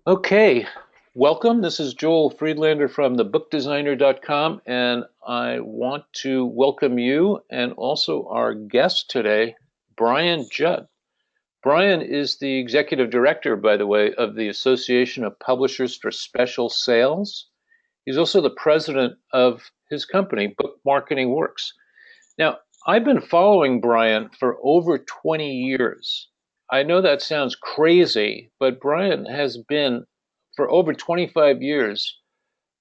Okay, welcome. This is Joel Friedlander from thebookdesigner.com, and I want to welcome you and also our guest today, Brian Judd. Brian is the executive director, by the way, of the Association of Publishers for Special Sales. He's also the president of his company, Book Marketing Works. Now, I've been following Brian for over 20 years. I know that sounds crazy, but Brian has been for over 25 years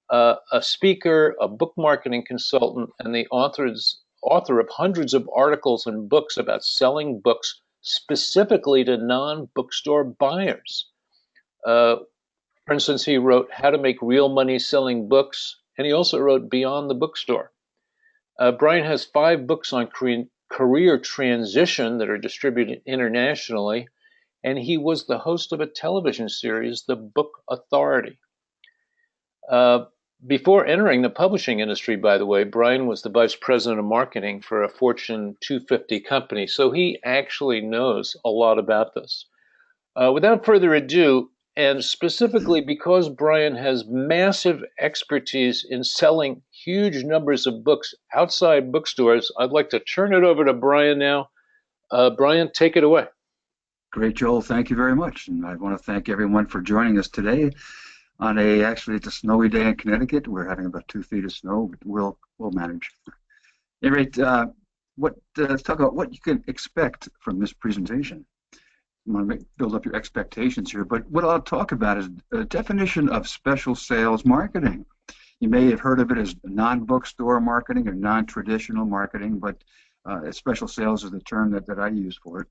a speaker, a book marketing consultant, and the author of hundreds of articles and books about selling books specifically to non-bookstore buyers. Uh, for instance, he wrote How to Make Real Money Selling Books, and he also wrote Beyond the Bookstore. Brian has 5 books on career transition that are distributed internationally, and he was the host of a television series, The Book Authority. Uh, Before entering the publishing industry, by the way, Brian was the vice president of marketing for a Fortune 250 company, so he actually knows a lot about this. Without further ado, and specifically because Brian has massive expertise in selling huge numbers of books outside bookstores, I'd like to turn it over to Brian now. Brian, take it away. Great, Joel. Thank you very much. And I want to thank everyone for joining us today on it's a snowy day in Connecticut. We're having about 2 feet of snow, but we'll manage. At any rate, let's talk about what you can expect from this presentation. I want to build up your expectations here, but what I'll talk about is a definition of special sales marketing. You may have heard of it as non-bookstore marketing or non-traditional marketing, but special sales is the term that I use for it.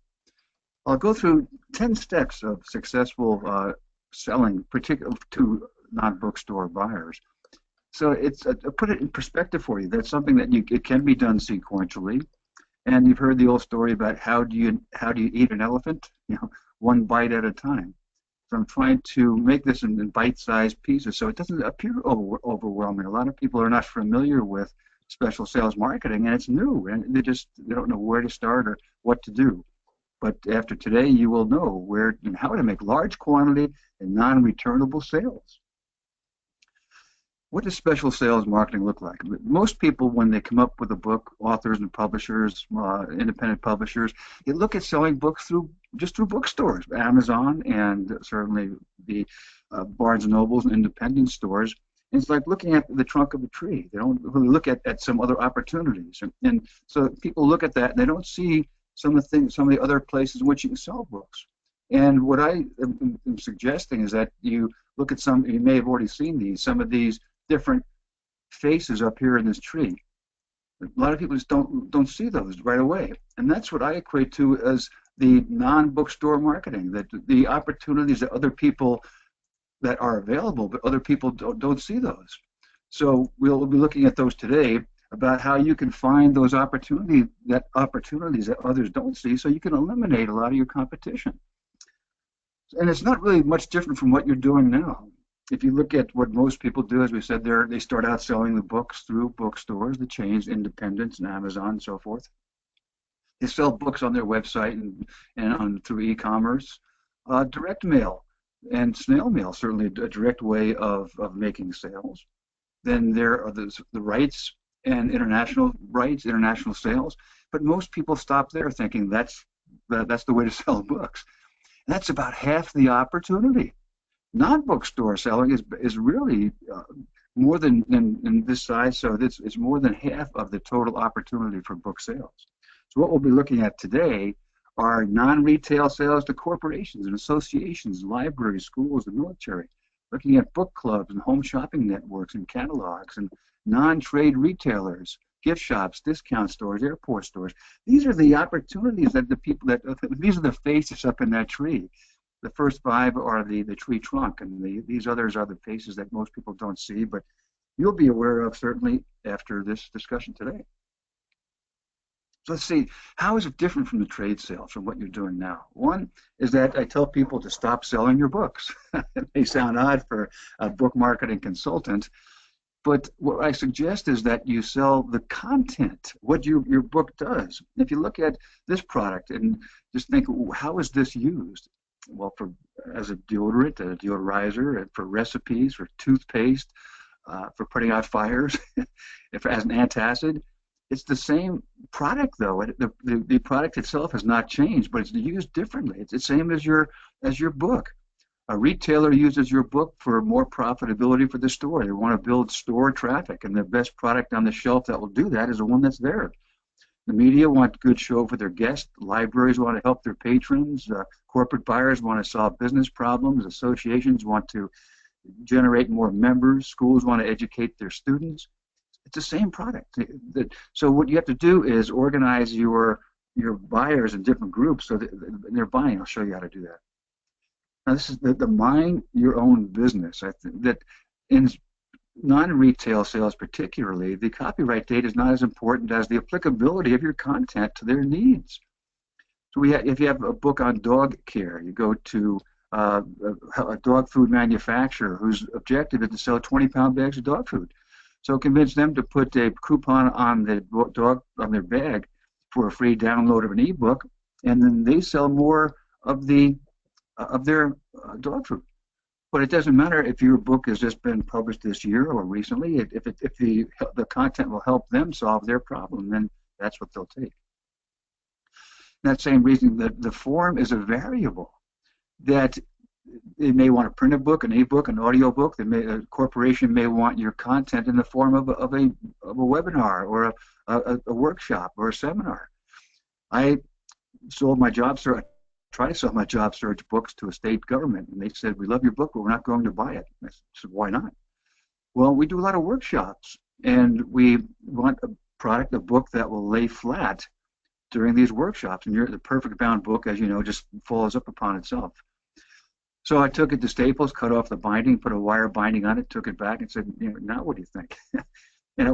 I'll go through 10 steps of successful selling, particularly to non-bookstore buyers. So it's put it in perspective for you. That's something that it can be done sequentially. And you've heard the old story about how do you eat an elephant? One bite at a time. So I'm trying to make this in bite-sized pieces so it doesn't appear overwhelming. A lot of people are not familiar with special sales marketing, and it's new, and they don't know where to start or what to do. But after today, you will know where and how to make large quantity and non-returnable sales. What does special sales marketing look like? Most people, when they come up with a book, authors and publishers, independent publishers, they look at selling books just through bookstores, Amazon, and certainly the Barnes and Nobles and independent stores. And it's like looking at the trunk of a tree. They don't really look at some other opportunities. And so people look at that, and they don't see some of the other places in which you can sell books. And what I am suggesting is that you look at you may have already seen some of these different faces up here in this tree. A lot of people just don't see those right away. And that's what I equate to as the non-bookstore marketing, that the opportunities that other people that are available, but other people don't see those. So we'll be looking at those today, about how you can find those opportunities that others don't see, so you can eliminate a lot of your competition. And it's not really much different from what you're doing now. If you look at what most people do, as we said, they start out selling the books through bookstores, the chains, independents, and Amazon, and so forth. They sell books on their website and through e-commerce, direct mail, and snail mail, certainly a direct way of making sales. Then there are the rights and international rights, international sales, but most people stop there thinking that's the way to sell books. And that's about half the opportunity. Non-bookstore selling is really more than in this size, so it's more than half of the total opportunity for book sales. So what we'll be looking at today are non-retail sales to corporations and associations, libraries, schools, and military, looking at book clubs and home shopping networks and catalogs and non-trade retailers, gift shops, discount stores, airport stores. These are the opportunities that these are the faces up in that tree. The first 5 are the tree trunk, and these others are the faces that most people don't see, but you'll be aware of certainly after this discussion today. So let's see, how is it different from the trade sales, from what you're doing now? One is that I tell people to stop selling your books. It may sound odd for a book marketing consultant, but what I suggest is that you sell the content, what your book does. If you look at this product and just think, how is this used? well, for as a deodorant, a deodorizer, and for recipes, for toothpaste, for putting out fires, if as an antacid. It's the same product though. The product itself has not changed, but it's used differently. It's the same as your book. A retailer uses your book for more profitability for the store. They want to build store traffic, and the best product on the shelf that will do that is the one that's there. The media want good show for their guests. Libraries want to help their patrons. Corporate buyers want to solve business problems. Associations want to generate more members. Schools want to educate their students. It's the same product. So what you have to do is organize your buyers in different groups so that they're buying. I'll show you how to do that. Now this is the mind your own business. I think that in non-retail sales particularly, the copyright date is not as important as the applicability of your content to their needs. So if you have a book on dog care, you go to a dog food manufacturer whose objective is to sell 20-pound bags of dog food. So convince them to put a coupon on the dog on their bag for a free download of an ebook, and then they sell more of their dog food. But it doesn't matter if your book has just been published this year or recently. If the content will help them solve their problem, then that's what they'll take. That same reason that the form is a variable. That they may want to print a book, an e-book, an audio book. A corporation may want your content in the form of a webinar or a workshop or a seminar. I sold my job search. Try to sell my job search books to a state government, and they said, "We love your book, but we're not going to buy it." I said, "Why not?" Well, we do a lot of workshops, and we want a book that will lay flat during these workshops. And the perfect bound book, as you know, just falls up upon itself. So I took it to Staples, cut off the binding, put a wire binding on it, took it back, and said, "Now what do you think?" And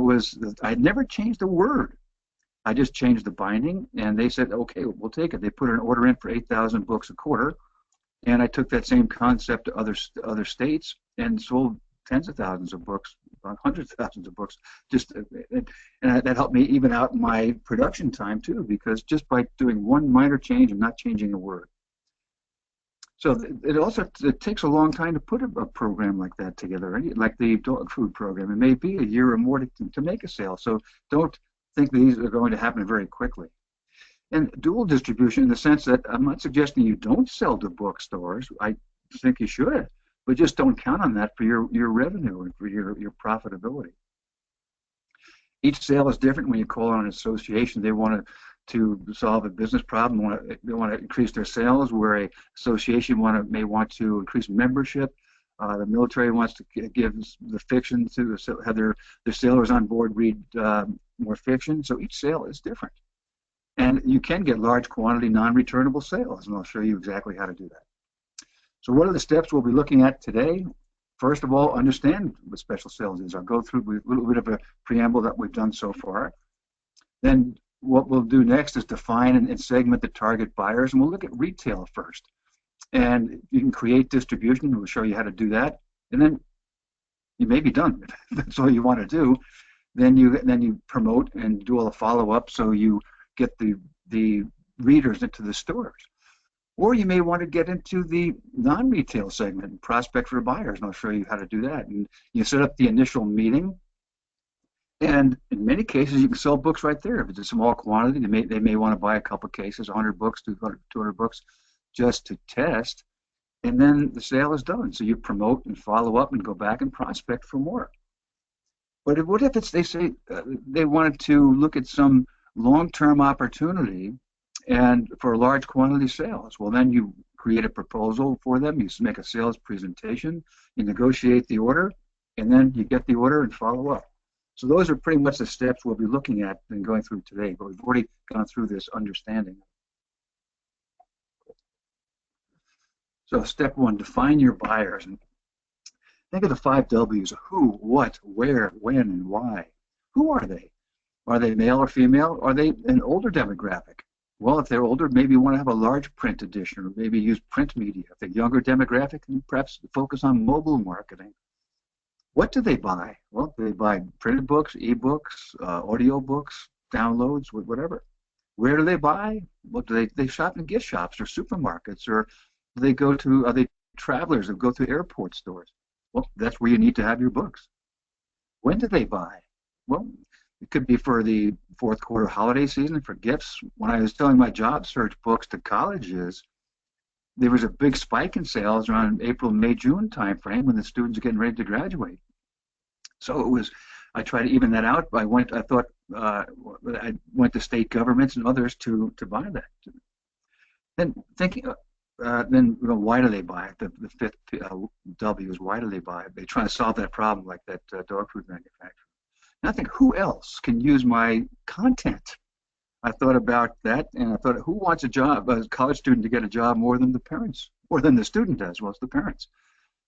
I'd never changed a word. I just changed the binding, and they said, "Okay, we'll take it." They put an order in for 8,000 books a quarter, and I took that same concept to other states and sold tens of thousands of books, hundreds of thousands of books. That helped me even out my production time too, because just by doing one minor change and not changing a word. So it takes a long time to put a program like that together, right? Like the dog food program. It may be a year or more to make a sale. So don't think these are going to happen very quickly. And dual distribution in the sense that I'm not suggesting you don't sell to bookstores. I think you should, but just don't count on that for your revenue and for your profitability. Each sale is different. When you call on an association, they want to solve a business problem. They want to increase their sales, where a association may want to increase membership. The military wants to give the fiction to have their sailors on board read more fiction. So each sale is different. And you can get large quantity non-returnable sales, and I'll show you exactly how to do that. So what are the steps we'll be looking at today? First of all, understand what special sales is. I'll go through a little bit of a preamble that we've done so far. Then what we'll do next is define and segment the target buyers, and we'll look at retail first. And you can create distribution. We'll show you how to do that. And then you may be done. That's all you want to do. Then you promote and do all the follow-up so you get the readers into the stores. Or you may want to get into the non-retail segment and prospect for buyers, and I'll show you how to do that. And you set up the initial meeting, and in many cases you can sell books right there. If it's a small quantity, they may want to buy a couple cases, 100 books, 200 books, just to test, and then the sale is done. So you promote and follow up and go back and prospect for more. But what if they say they wanted to look at some long-term opportunity and for large quantity sales? Well, then you create a proposal for them, you make a sales presentation, you negotiate the order, and then you get the order and follow up. So those are pretty much the steps we'll be looking at and going through today, but we've already gone through this understanding. So step one, define your buyers. And think of the 5 W's: who, what, where, when, and why. Who are they? Are they male or female? Are they an older demographic? Well, if they're older, maybe you want to have a large print edition, or maybe use print media. If they're younger demographic, then perhaps focus on mobile marketing. What do they buy? Well, do they buy printed books, e-books, audio books, downloads, whatever? Where do they buy? Well, do they shop in gift shops or supermarkets or they go to? Are they travelers who go to airport stores? Well, that's where you need to have your books. When do they buy? Well, it could be for the fourth quarter holiday season for gifts. When I was selling my job search books to colleges, there was a big spike in sales around April, May, June timeframe when the students are getting ready to graduate. So it was, I tried to even that out. I thought, I went to state governments and others to buy that. Then thinking, why do they buy it? The fifth W is why do they buy it? They try to solve that problem like that dog food manufacturer. And I think, who else can use my content? I thought about that, and I thought, who wants a college student to get a job more than the parents, more than the student does? Well, it's the parents.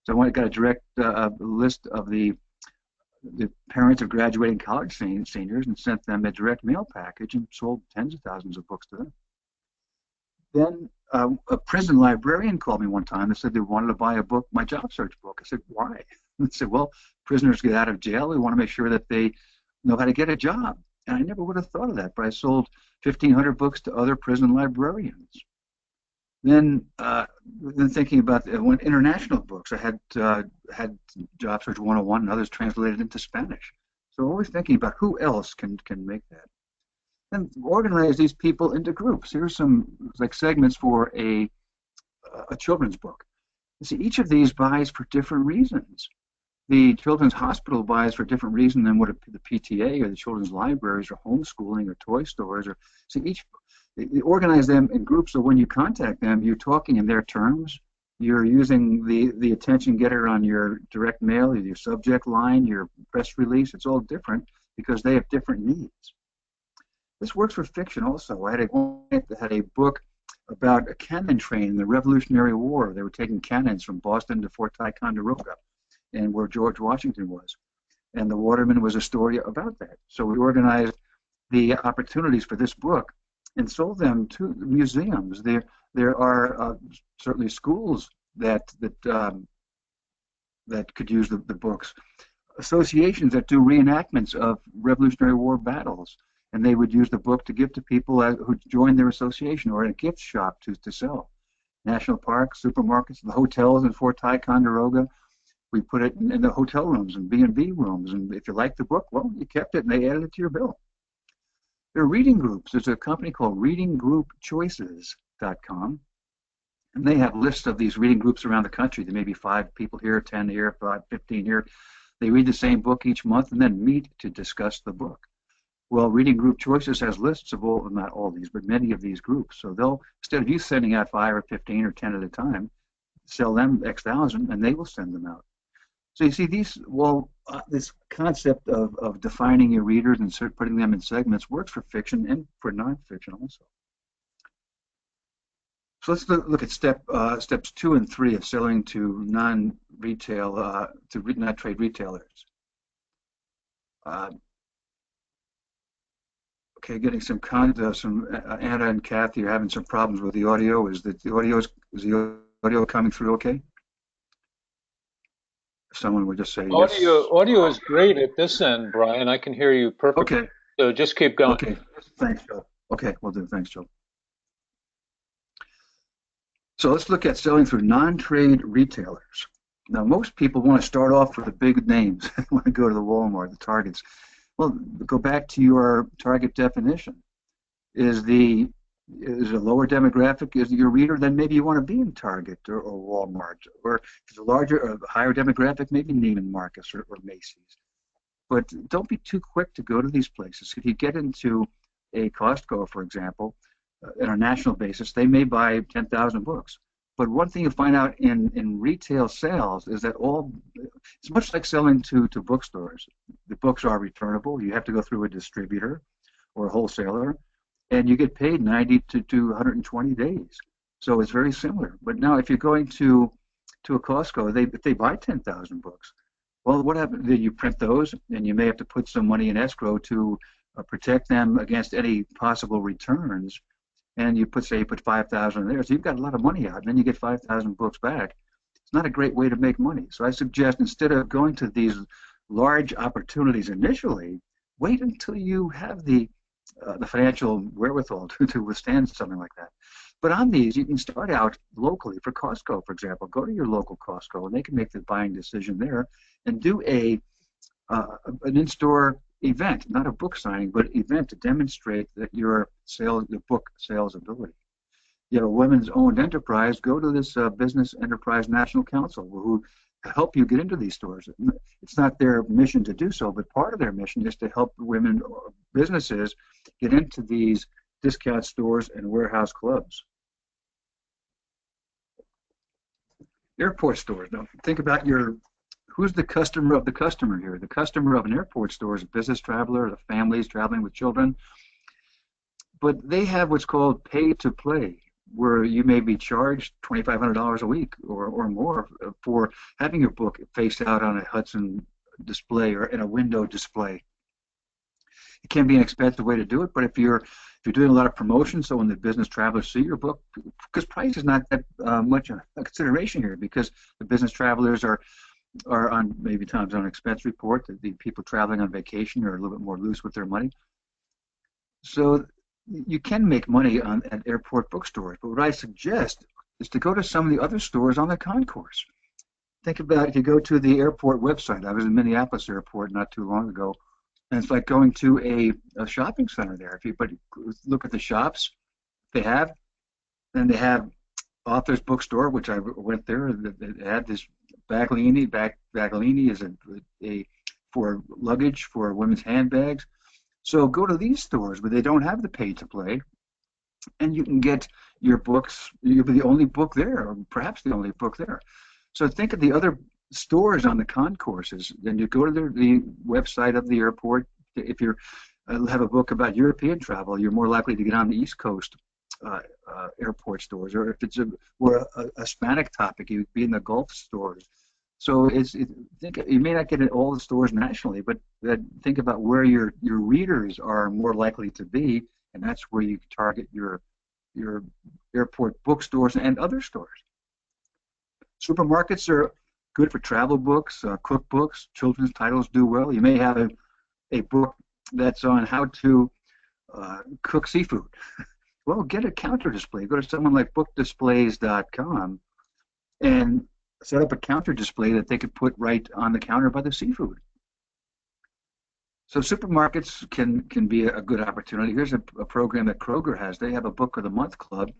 So I got a direct list of the parents of graduating college seniors and sent them a direct mail package and sold tens of thousands of books to them. Then a prison librarian called me one time and said they wanted to buy a book, my job search book. I said, why? And they said, well, prisoners get out of jail. We want to make sure that they know how to get a job. And I never would have thought of that, but I sold 1,500 books to other prison librarians. Then thinking about international books, I had Job Search 101 and others translated into Spanish. So always thinking about who else can make that. And organize these people into groups. Here's some like segments for a children's book. You see, each of these buys for different reasons. The Children's Hospital buys for different reasons than what the PTA or the children's libraries or homeschooling or toy stores. Or so they organize them in groups, so when you contact them, you're talking in their terms. You're using the attention getter on your direct mail, your subject line, your press release. It's all different because they have different needs. This works for fiction also. I had a book about a cannon train in the Revolutionary War. They were taking cannons from Boston to Fort Ticonderoga, and where George Washington was. And The Waterman was a story about that. So we organized the opportunities for this book and sold them to museums. There are certainly schools that could use the books. Associations that do reenactments of Revolutionary War battles, and they would use the book to give to people who joined their association, or in a gift shop to sell. National parks, supermarkets, the hotels in Fort Ticonderoga. We put it in the hotel rooms and B&B rooms, and if you liked the book, well, you kept it and they added it to your bill. There are reading groups. There's a company called readinggroupchoices.com, and they have lists of these reading groups around the country. There may be 5 people here, 10 here, 5, 15 here. They read the same book each month and then meet to discuss the book. Well, Reading Group Choices has lists of all, not all these, but many of these groups. So they'll, instead of you sending out 5 or 15 or 10 at a time, sell them X thousand and they will send them out. So you see, this concept of defining your readers and putting them in segments works for fiction and for nonfiction also. So let's look at steps 2 and 3 of selling to non-retail, not trade retailers. Okay, getting some Anna and Kathy are having some problems with the audio. Is the audio coming through okay? Someone would just say yes. Audio is great at this end, Brian. I can hear you perfectly. Okay. So just keep going. Okay. Thanks, Joe. Okay, we'll do. Thanks, Joe. So let's look at selling through non-trade retailers. Now, most people want to start off with the big names. They want to go to the Walmart, the Targets. Well, go back to your target definition. Is a lower demographic is your reader, then maybe you want to be in Target or Walmart, or if it's a larger or higher demographic, maybe Neiman Marcus or Macy's. But don't be too quick to go to these places. If you get into a Costco, for example, on a national basis, they may buy 10,000 books. But one thing you find out in retail sales is that it's much like selling to bookstores. The books are returnable. You have to go through a distributor or a wholesaler, and you get paid 90 to 120 days. So it's very similar. But now if you're going to a Costco, if they buy 10,000 books, well, what happens? You print those, and you may have to put some money in escrow to protect them against any possible returns. And you put 5,000 in there, so you've got a lot of money out, and then you get 5,000 books back. It's not a great way to make money. So I suggest, instead of going to these large opportunities initially, wait until you have the financial wherewithal to withstand something like that. But on these, you can start out locally for Costco, for example. Go to your local Costco, and they can make the buying decision there and do an in-store event, not a book signing, but event to demonstrate that your book sales ability. You have a women's owned enterprise, go to this Business Enterprise National Council who help you get into these stores. It's not their mission to do so, but part of their mission is to help women businesses get into these discount stores and warehouse clubs. Airport stores. Now think about who's the customer of the customer here? The customer of an airport store is a business traveler, the families traveling with children. But they have what's called pay to play, where you may be charged $2,500 a week or more for having your book face out on a Hudson display or in a window display. It can be an expensive way to do it, but if you're doing a lot of promotion, so when the business travelers see your book, because price is not that much a consideration here, because the business travelers are on maybe times on expense report. The people traveling on vacation are a little bit more loose with their money. So you can make money at airport bookstores, but what I suggest is to go to some of the other stores on the concourse. Think about if you go to the airport website. I was in Minneapolis Airport not too long ago, and it's like going to a shopping center there. If you look at the shops they have, and they have Author's Bookstore, which I went there. They had this Baglini. Baglini is a for luggage for women's handbags. So go to these stores where they don't have the pay to play, and you can get your books. You'll be the only book there, or perhaps the only book there. So think of the other stores on the concourses. Then you go to the website of the airport. If you have a book about European travel, you're more likely to get on the East Coast airport stores. Or if it's a Hispanic topic, you'd be in the Gulf stores. So you may not get it all the stores nationally, but think about where your readers are more likely to be, and that's where you target your airport bookstores and other stores. Supermarkets are good for travel books, cookbooks, children's titles do well. You may have a book that's on how to cook seafood. Well, get a counter display. Go to someone like bookdisplays.com and set up a counter display that they could put right on the counter by the seafood. So supermarkets can be a good opportunity. Here's a program that Kroger has. They have a Book of the Month club.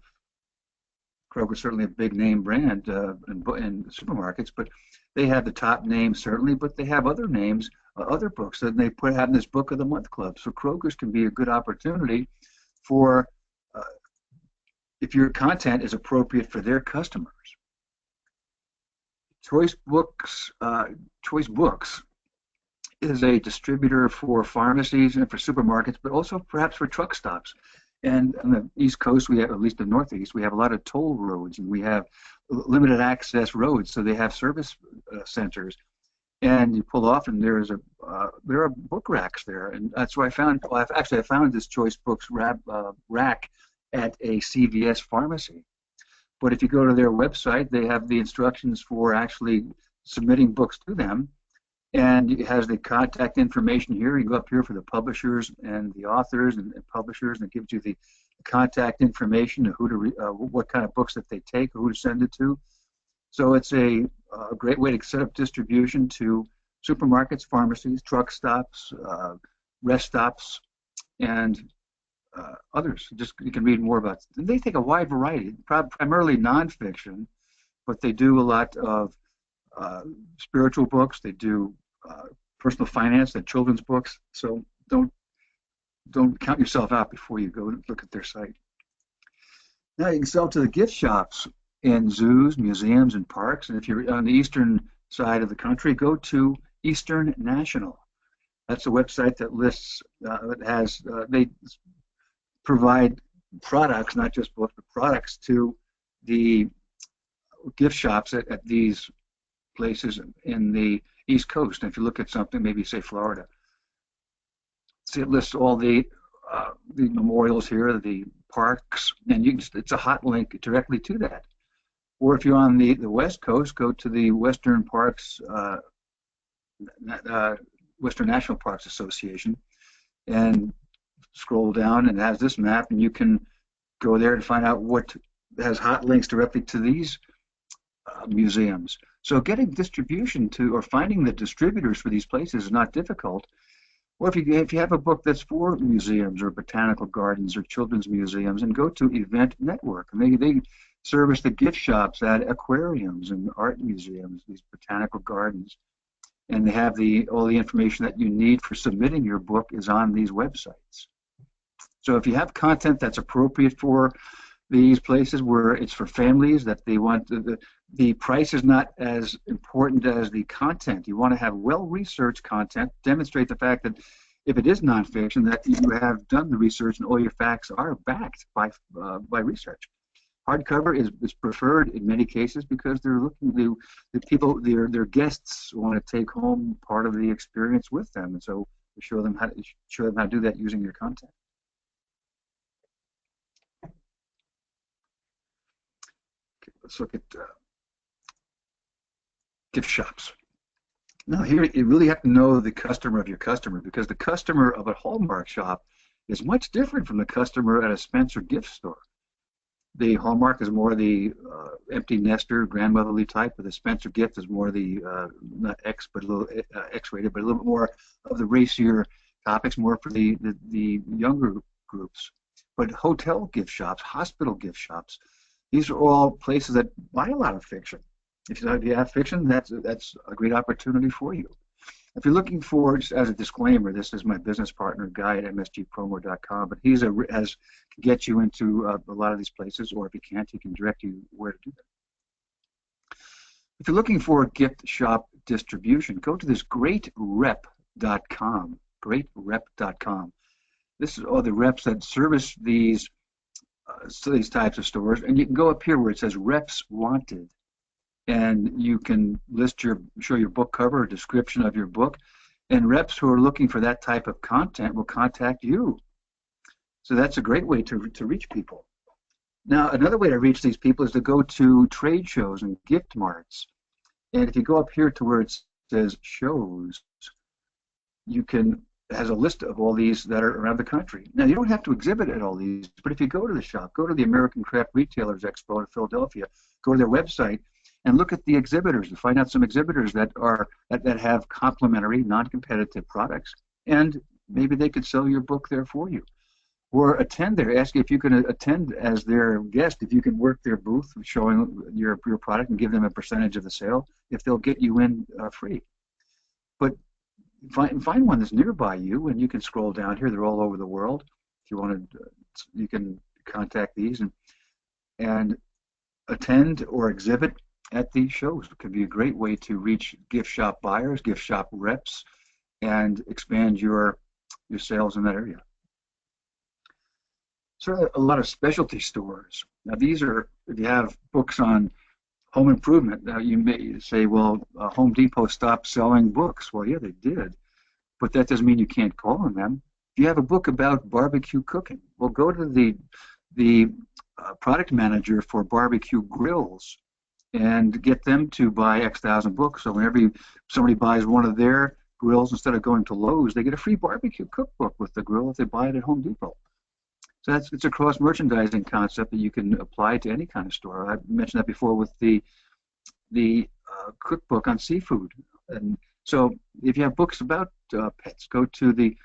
Kroger's certainly a big name brand in supermarkets, but they have the top names certainly, but they have other names, other books that they have in this Book of the Month club. So Kroger's can be a good opportunity for if your content is appropriate for their customers. Choice Books is a distributor for pharmacies and for supermarkets, but also perhaps for truck stops. And on the East Coast, we have, at least the Northeast, we have a lot of toll roads, and we have limited access roads, so they have service centers. And you pull off, and there are book racks there, and that's where I found. Well, I found this Choice Books rack at a CVS pharmacy. But if you go to their website, they have the instructions for actually submitting books to them, and it has the contact information here. You go up here for the publishers and the authors and publishers, and it gives you the contact information of what kind of books that they take, who to send it to. So it's a great way to set up distribution to supermarkets, pharmacies, truck stops, rest stops, and others. You can read more about it. They take a wide variety, primarily nonfiction, but they do a lot of spiritual books. They do personal finance and children's books. So don't count yourself out before you go look at their site. Now you can sell to the gift shops in zoos, museums, and parks. And if you're on the eastern side of the country, go to Eastern National. That's a website that lists they provide products, not just books, but products to the gift shops at these places in the East Coast. And if you look at something, maybe say Florida, see it lists all the memorials here, the parks, and it's a hot link directly to that. Or if you're on the West Coast, go to the Western Parks, Western National Parks Association, and scroll down, and it has this map, and you can go there and find out what has hot links directly to these museums. So getting distribution to or finding the distributors for these places is not difficult. Or if you have a book that's for museums or botanical gardens or children's museums, and go to Event Network, and they service the gift shops at aquariums and art museums, these botanical gardens, and they have all the information that you need for submitting your book is on these websites. So if you have content that's appropriate for these places where it's for families that they want, the price is not as important as the content. You want to have well-researched content, demonstrate the fact that if it is nonfiction, that you have done the research and all your facts are backed by research. Hardcover is preferred in many cases because they're looking to the people, their guests want to take home part of the experience with them, and so show them how to do that using your content. Okay, let's look at gift shops. Now here you really have to know the customer of your customer, because the customer of a Hallmark shop is much different from the customer at a Spencer gift store. The Hallmark is more the empty nester, grandmotherly type, but the Spencer gift is more the not X, but a little X-rated, but a little bit more of the racier topics, more for the younger groups. But hotel gift shops, hospital gift shops, these are all places that buy a lot of fiction. If you have fiction, that's a great opportunity for you. If you're looking for, just as a disclaimer, this is my business partner, Guy at msgpromo.com, but can get you into a lot of these places, or if he can't, he can direct you where to do that. If you're looking for gift shop distribution, go to this greatrep.com, greatrep.com. This is all the reps that service these types of stores, and you can go up here where it says Reps Wanted, and you can show your book cover, a description of your book, and reps who are looking for that type of content will contact you. So that's a great way to reach people. Now, another way to reach these people is to go to trade shows and gift marts. And if you go up here to where it says shows, it has a list of all these that are around the country. Now, you don't have to exhibit at all these, but if you go to the shop, go to the American Craft Retailers Expo in Philadelphia, go to their website, and look at the exhibitors and find out some exhibitors that have complementary, non-competitive products, and maybe they could sell your book there for you. Or attend there, ask if you can attend as their guest, if you can work their booth showing your product and give them a percentage of the sale, if they'll get you in free. But find one that's nearby you, and you can scroll down here. They're all over the world. If you want to, you can contact these and attend or exhibit at these shows. It could be a great way to reach gift shop buyers, gift shop reps, and expand your sales in that area. So a lot of specialty stores. Now these are, if you have books on home improvement, now you may say, well, Home Depot stopped selling books. Well, yeah, they did, but that doesn't mean you can't call on them. If you have a book about barbecue cooking, well, go to the product manager for barbecue grills and get them to buy X thousand books. So whenever somebody buys one of their grills, instead of going to Lowe's, they get a free barbecue cookbook with the grill if they buy it at Home Depot. So it's a cross-merchandising concept that you can apply to any kind of store. I mentioned that before with the cookbook on seafood. And so if you have books about pets, go to the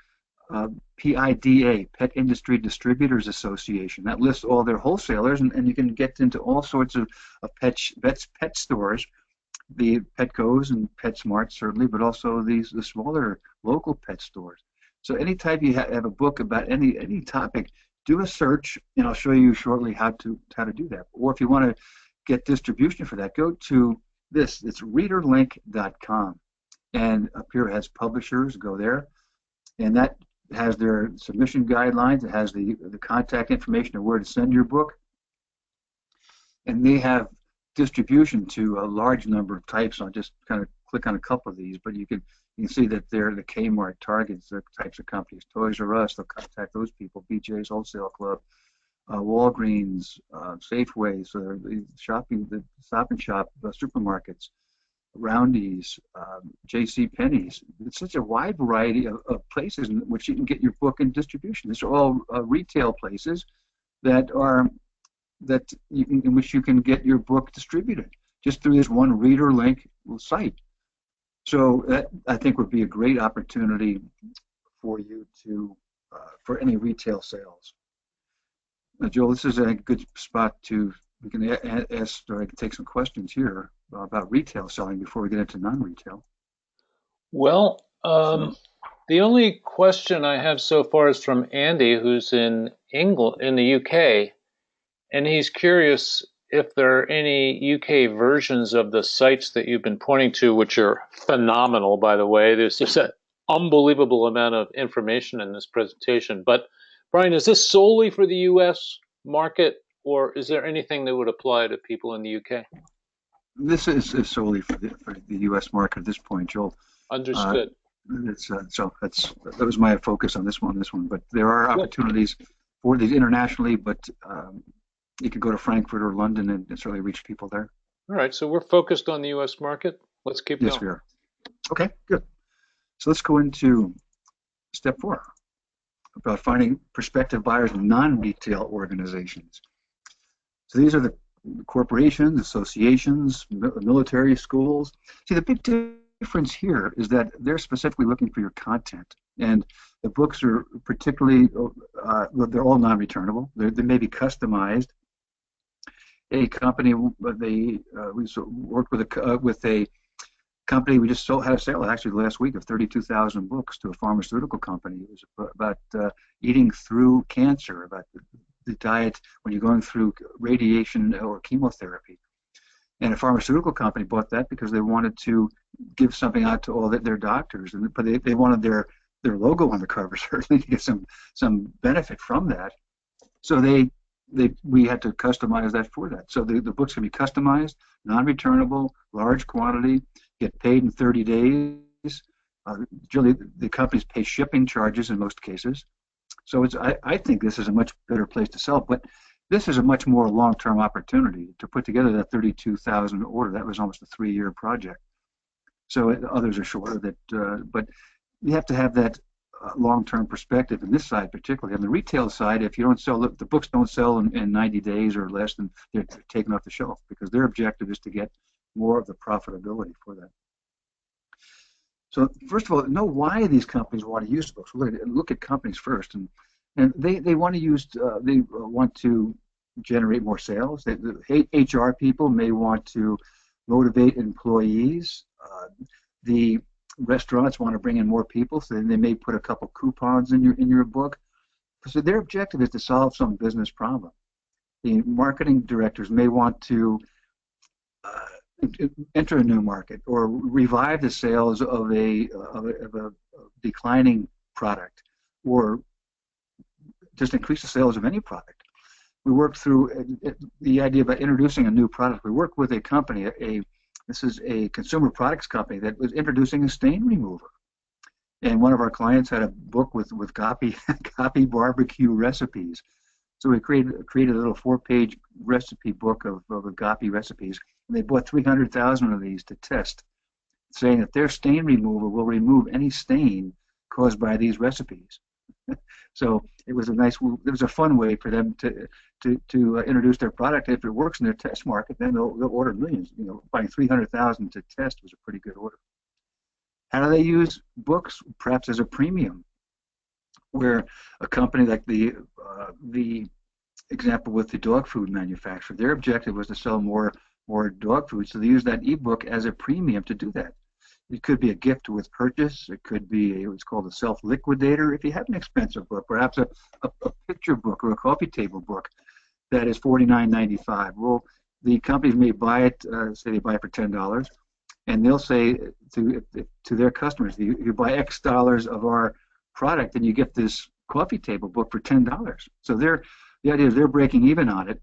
PIDA, Pet Industry Distributors Association. That lists all their wholesalers, and you can get into all sorts of pet stores, the Petco's and PetSmart certainly, but also the smaller local pet stores. So anytime you have a book about any topic, do a search, and I'll show you shortly how to do that. Or if you want to get distribution for that, go to this. It's readerlink.com, and up here it has publishers. Go there, and that has their submission guidelines. It has the contact information of where to send your book, and they have distribution to a large number of types. I'll just kind of click on a couple of these, but you can see that they're the Kmart, Targets, the types of companies. Toys R Us, they'll contact those people. BJ's Wholesale Club, Walgreens, Safeway, so the Stop and Shop supermarkets, Roundy's, J.C. Penney's. It's such a wide variety of places in which you can get your book in distribution. These are all retail places that are in which you can get your book distributed just through this one reader link site. So that I think would be a great opportunity for you to for any retail sales. Now, Joel, this is a good spot to we can ask or I can take some questions here about retail selling before we get into non-retail. Well, So the only question I have so far is from Andy, who's in England, in the UK, and he's curious if there are any UK versions of the sites that you've been pointing to, which are phenomenal, by the way. There's just an unbelievable amount of information in this presentation. But Brian, is this solely for the US market, or is there anything that would apply to people in the UK? this is solely for the U.S. market at this point, Joel. Uh, Understood. so that was my focus on this one. But there are Good. opportunities for these internationally, but you could go to Frankfurt or London and certainly reach people there. All right, so we're focused on the US market. Let's keep Yes, going. we are. Okay, good. So let's go into step 4 about finding prospective buyers in non-retail organizations. So these are the corporations, associations, military schools. See, the big difference here is that they're specifically looking for your content. And the books are particularly, they're all non-returnable. They may be customized. A company, we worked with a company. We just had a sale actually last week of 32,000 books to a pharmaceutical company. It was about eating through cancer, about the diet when you're going through radiation or chemotherapy. And a pharmaceutical company bought that because they wanted to give something out to all their doctors, but they wanted their logo on the cover certainly to get some benefit from that. So we had to customize that for that. So the books can be customized, non-returnable, large quantity, get paid in 30 days. Generally, the companies pay shipping charges in most cases. So I think this is a much better place to sell, but this is a much more long-term opportunity to put together that 32,000 order. That was almost a 3-year project. So others are shorter, but you have to have that long-term perspective in this side particularly. On the retail side, if you don't sell, the books don't sell in 90 days or less, then they're taken off the shelf because their objective is to get more of the profitability for that. So first of all, know why these companies want to use books. Look at companies first, and they want to use they want to generate more sales. The HR people may want to motivate employees. The restaurants want to bring in more people, so then they may put a couple coupons in your book. So their objective is to solve some business problem. The marketing directors may want to enter a new market or revive the sales of a declining product, or just increase the sales of any product. We work through the idea about introducing a new product. We work with a company, this is a consumer products company that was introducing a stain remover. And one of our clients had a book with Gapi barbecue recipes. So we created a little 4-page recipe book of Gapi recipes. And they bought 300,000 of these to test, saying that their stain remover will remove any stain caused by these recipes. So it was a fun way for them to introduce their product. If it works in their test market, then they'll order millions. Buying 300,000 to test was a pretty good order. How do they use books? Perhaps as a premium, where a company like the example with the dog food manufacturer, their objective was to sell more dog food, so they use that ebook as a premium to do that. It could be a gift with purchase. It could be what's called a self-liquidator. If you have an expensive book, perhaps a picture book or a coffee table book that is $49.95. Well, the companies may buy it, say they buy it for $10, and they'll say to their customers, you buy X dollars of our product, and you get this coffee table book for $10. So the idea is they're breaking even on it,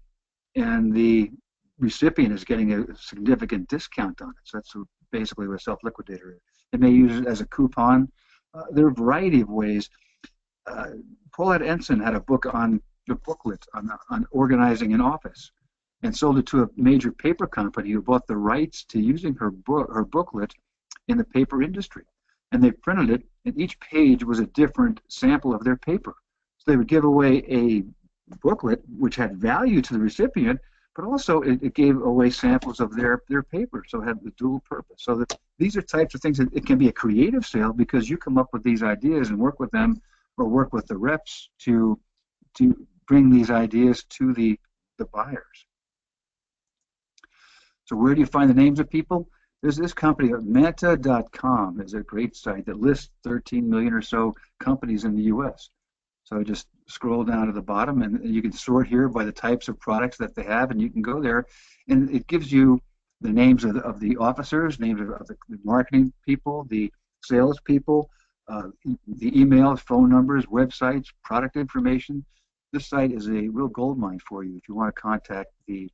and the recipient is getting a significant discount on it. So that's basically what a self-liquidator is. They may use it as a coupon. There are a variety of ways. Paulette Ensign had a book on the booklet on organizing an office, and sold it to a major paper company who bought the rights to using her booklet in the paper industry. And they printed it, and each page was a different sample of their paper. So they would give away a booklet, which had value to the recipient, but also it gave away samples of their paper, so it had the dual purpose. So that these are types of things that it can be a creative sale because you come up with these ideas and work with them or work with the reps to bring these ideas to the buyers. So where do you find the names of people? There's this company, Manta.com is a great site that lists 13 million or so companies in the U.S. So just scroll down to the bottom, and you can sort here by the types of products that they have, and you can go there, and it gives you the names of the officers, names of the marketing people, the sales people, the emails, phone numbers, websites, product information. This site is a real gold mine for you if you want to contact the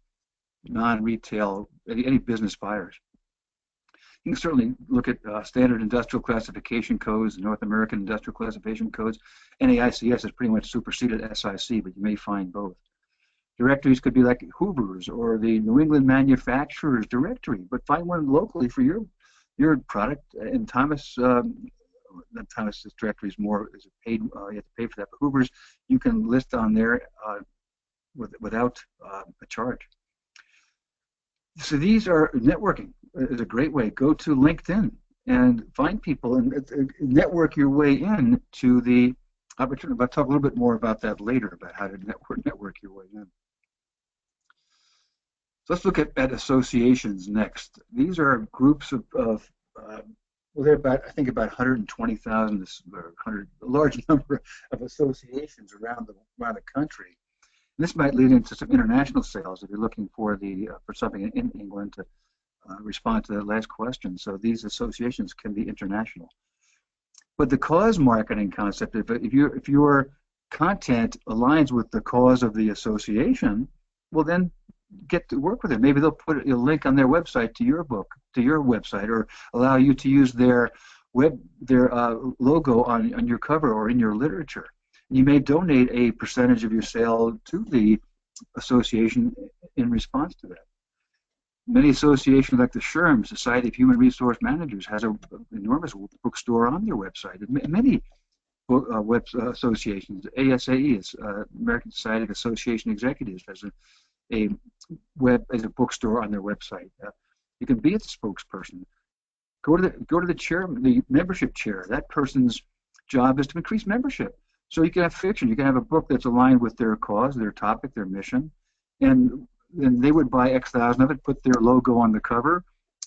non-retail, any business buyers. You can certainly look at standard industrial classification codes, North American industrial classification codes. NAICS has pretty much superseded SIC, but you may find both. Directories could be like Hoover's or the New England Manufacturers Directory, but find one locally for your product. And Thomas's directory is more is paid. You have to pay for that. But Hoover's you can list on there without a charge. So these are networking is a great way. Go to LinkedIn and find people and network your way in to the opportunity. I'll talk a little bit more about that later about how to network your way in. So let's look at associations next. These are groups of well, they're about, I think, about 120,000, a large number of associations around the country. And this might lead into some international sales if you're looking for for something in England to respond to that last question. So these associations can be international. But the cause marketing concept, if your content aligns with the cause of the association, well then get to work with it. Maybe they'll put a link on their website to your book, to your website, or allow you to use their logo on your cover or in your literature. You may donate a percentage of your sale to the association in response to that. Many associations like the SHRM, Society of Human Resource Managers, has an enormous bookstore on their website. Many associations, ASAE, is American Society of Association Executives, has a bookstore on their website. You can be a spokesperson. Go to the chair, the membership chair. That person's job is to increase membership. So you can have fiction. You can have a book that's aligned with their cause, their topic, their mission, and then they would buy X thousand of it, put their logo on the cover,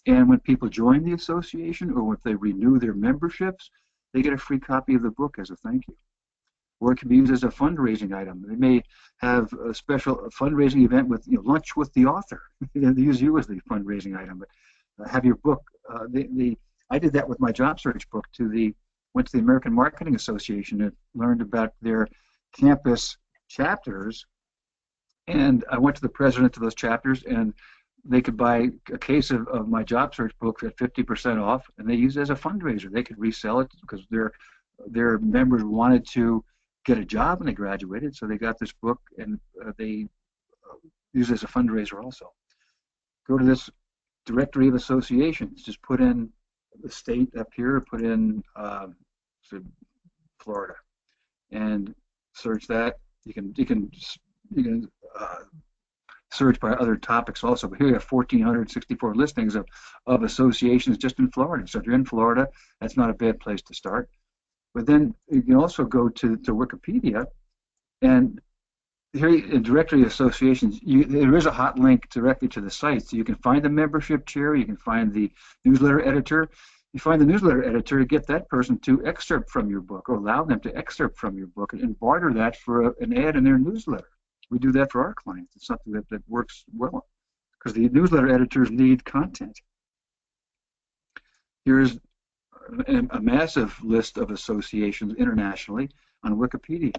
and when people join the association or if they renew their memberships, they get a free copy of the book as a thank you. Or it can be used as a fundraising item. They may have a special fundraising event with lunch with the author. They use you as the fundraising item, but have your book. I did that with my job search book. Went to the American Marketing Association and learned about their campus chapters, and I went to the president of those chapters, and they could buy a case of my job search book at 50% off, and they used it as a fundraiser. They could resell it because their members wanted to get a job when they graduated, so they got this book, and they used it as a fundraiser also. Go to this directory of associations. Just put in the state up here, put in Florida, and search that. You can search by other topics also. But here you have 1,464 listings of associations just in Florida. So if you're in Florida, that's not a bad place to start. But then you can also go to Wikipedia, and here in directory associations, there is a hot link directly to the site. So you can find the membership chair, you can find the newsletter editor. You find the newsletter editor, get that person to excerpt from your book, or allow them to excerpt from your book, and barter that for an ad in their newsletter. We do that for our clients. It's something that works well because the newsletter editors need content. Here's a massive list of associations internationally on Wikipedia.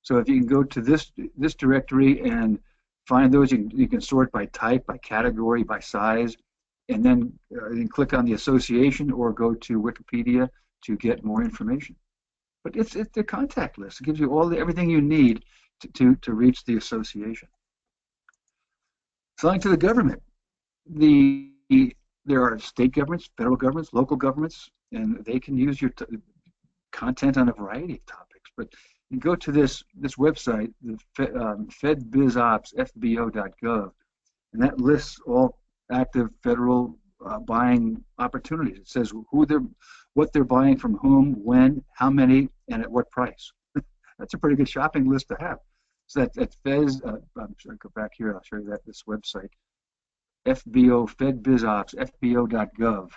So if you can go to this directory and find those, you can sort by type, by category, by size, and then you can click on the association or go to Wikipedia to get more information. But it's the contact list. It gives you everything you need to reach the association. Selling to the government. There are state governments, federal governments, local governments, and they can use your content on a variety of topics. But you go to this website, the FedBizOps, FBO.gov, and that lists all active federal buying opportunities. It says what they're buying from whom, when, how many, and at what price. That's a pretty good shopping list to have. So that's Fez. I'm sorry, go back here. I'll show you this website, FBO, FedBizOps, FBO.gov.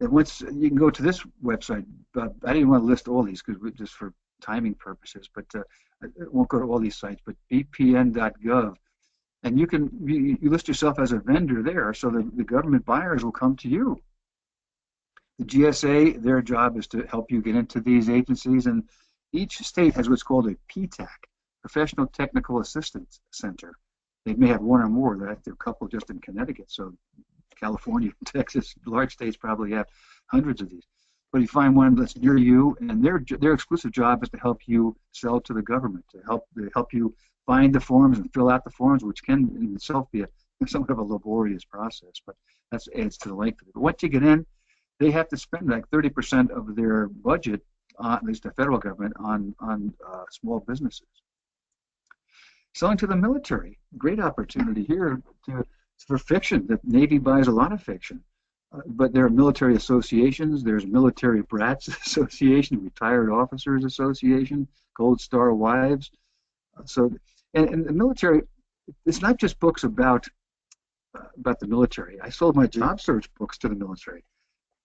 And once you can go to this website, I didn't want to list all these because just for timing purposes, but I won't go to all these sites. But bpn.gov, and you list yourself as a vendor there, so the government buyers will come to you. The GSA, their job is to help you get into these agencies, and each state has what's called a PTAC, Professional Technical Assistance Center. They may have one or more. There are a couple just in Connecticut, so California, Texas, large states probably have hundreds of these. But you find one that's near you, and their exclusive job is to help you sell to the government, to help you find the forms and fill out the forms, which can in itself be somewhat of a laborious process, but that adds to the length of it. But once you get in, they have to spend like 30% of their budget, at least the federal government, on small businesses. Selling to the military, great opportunity here for fiction. The Navy buys a lot of fiction, but there are military associations. There's Military Brats Association, Retired Officers Association, Gold Star Wives. And the military, it's not just books about the military. I sold my job search books to the military,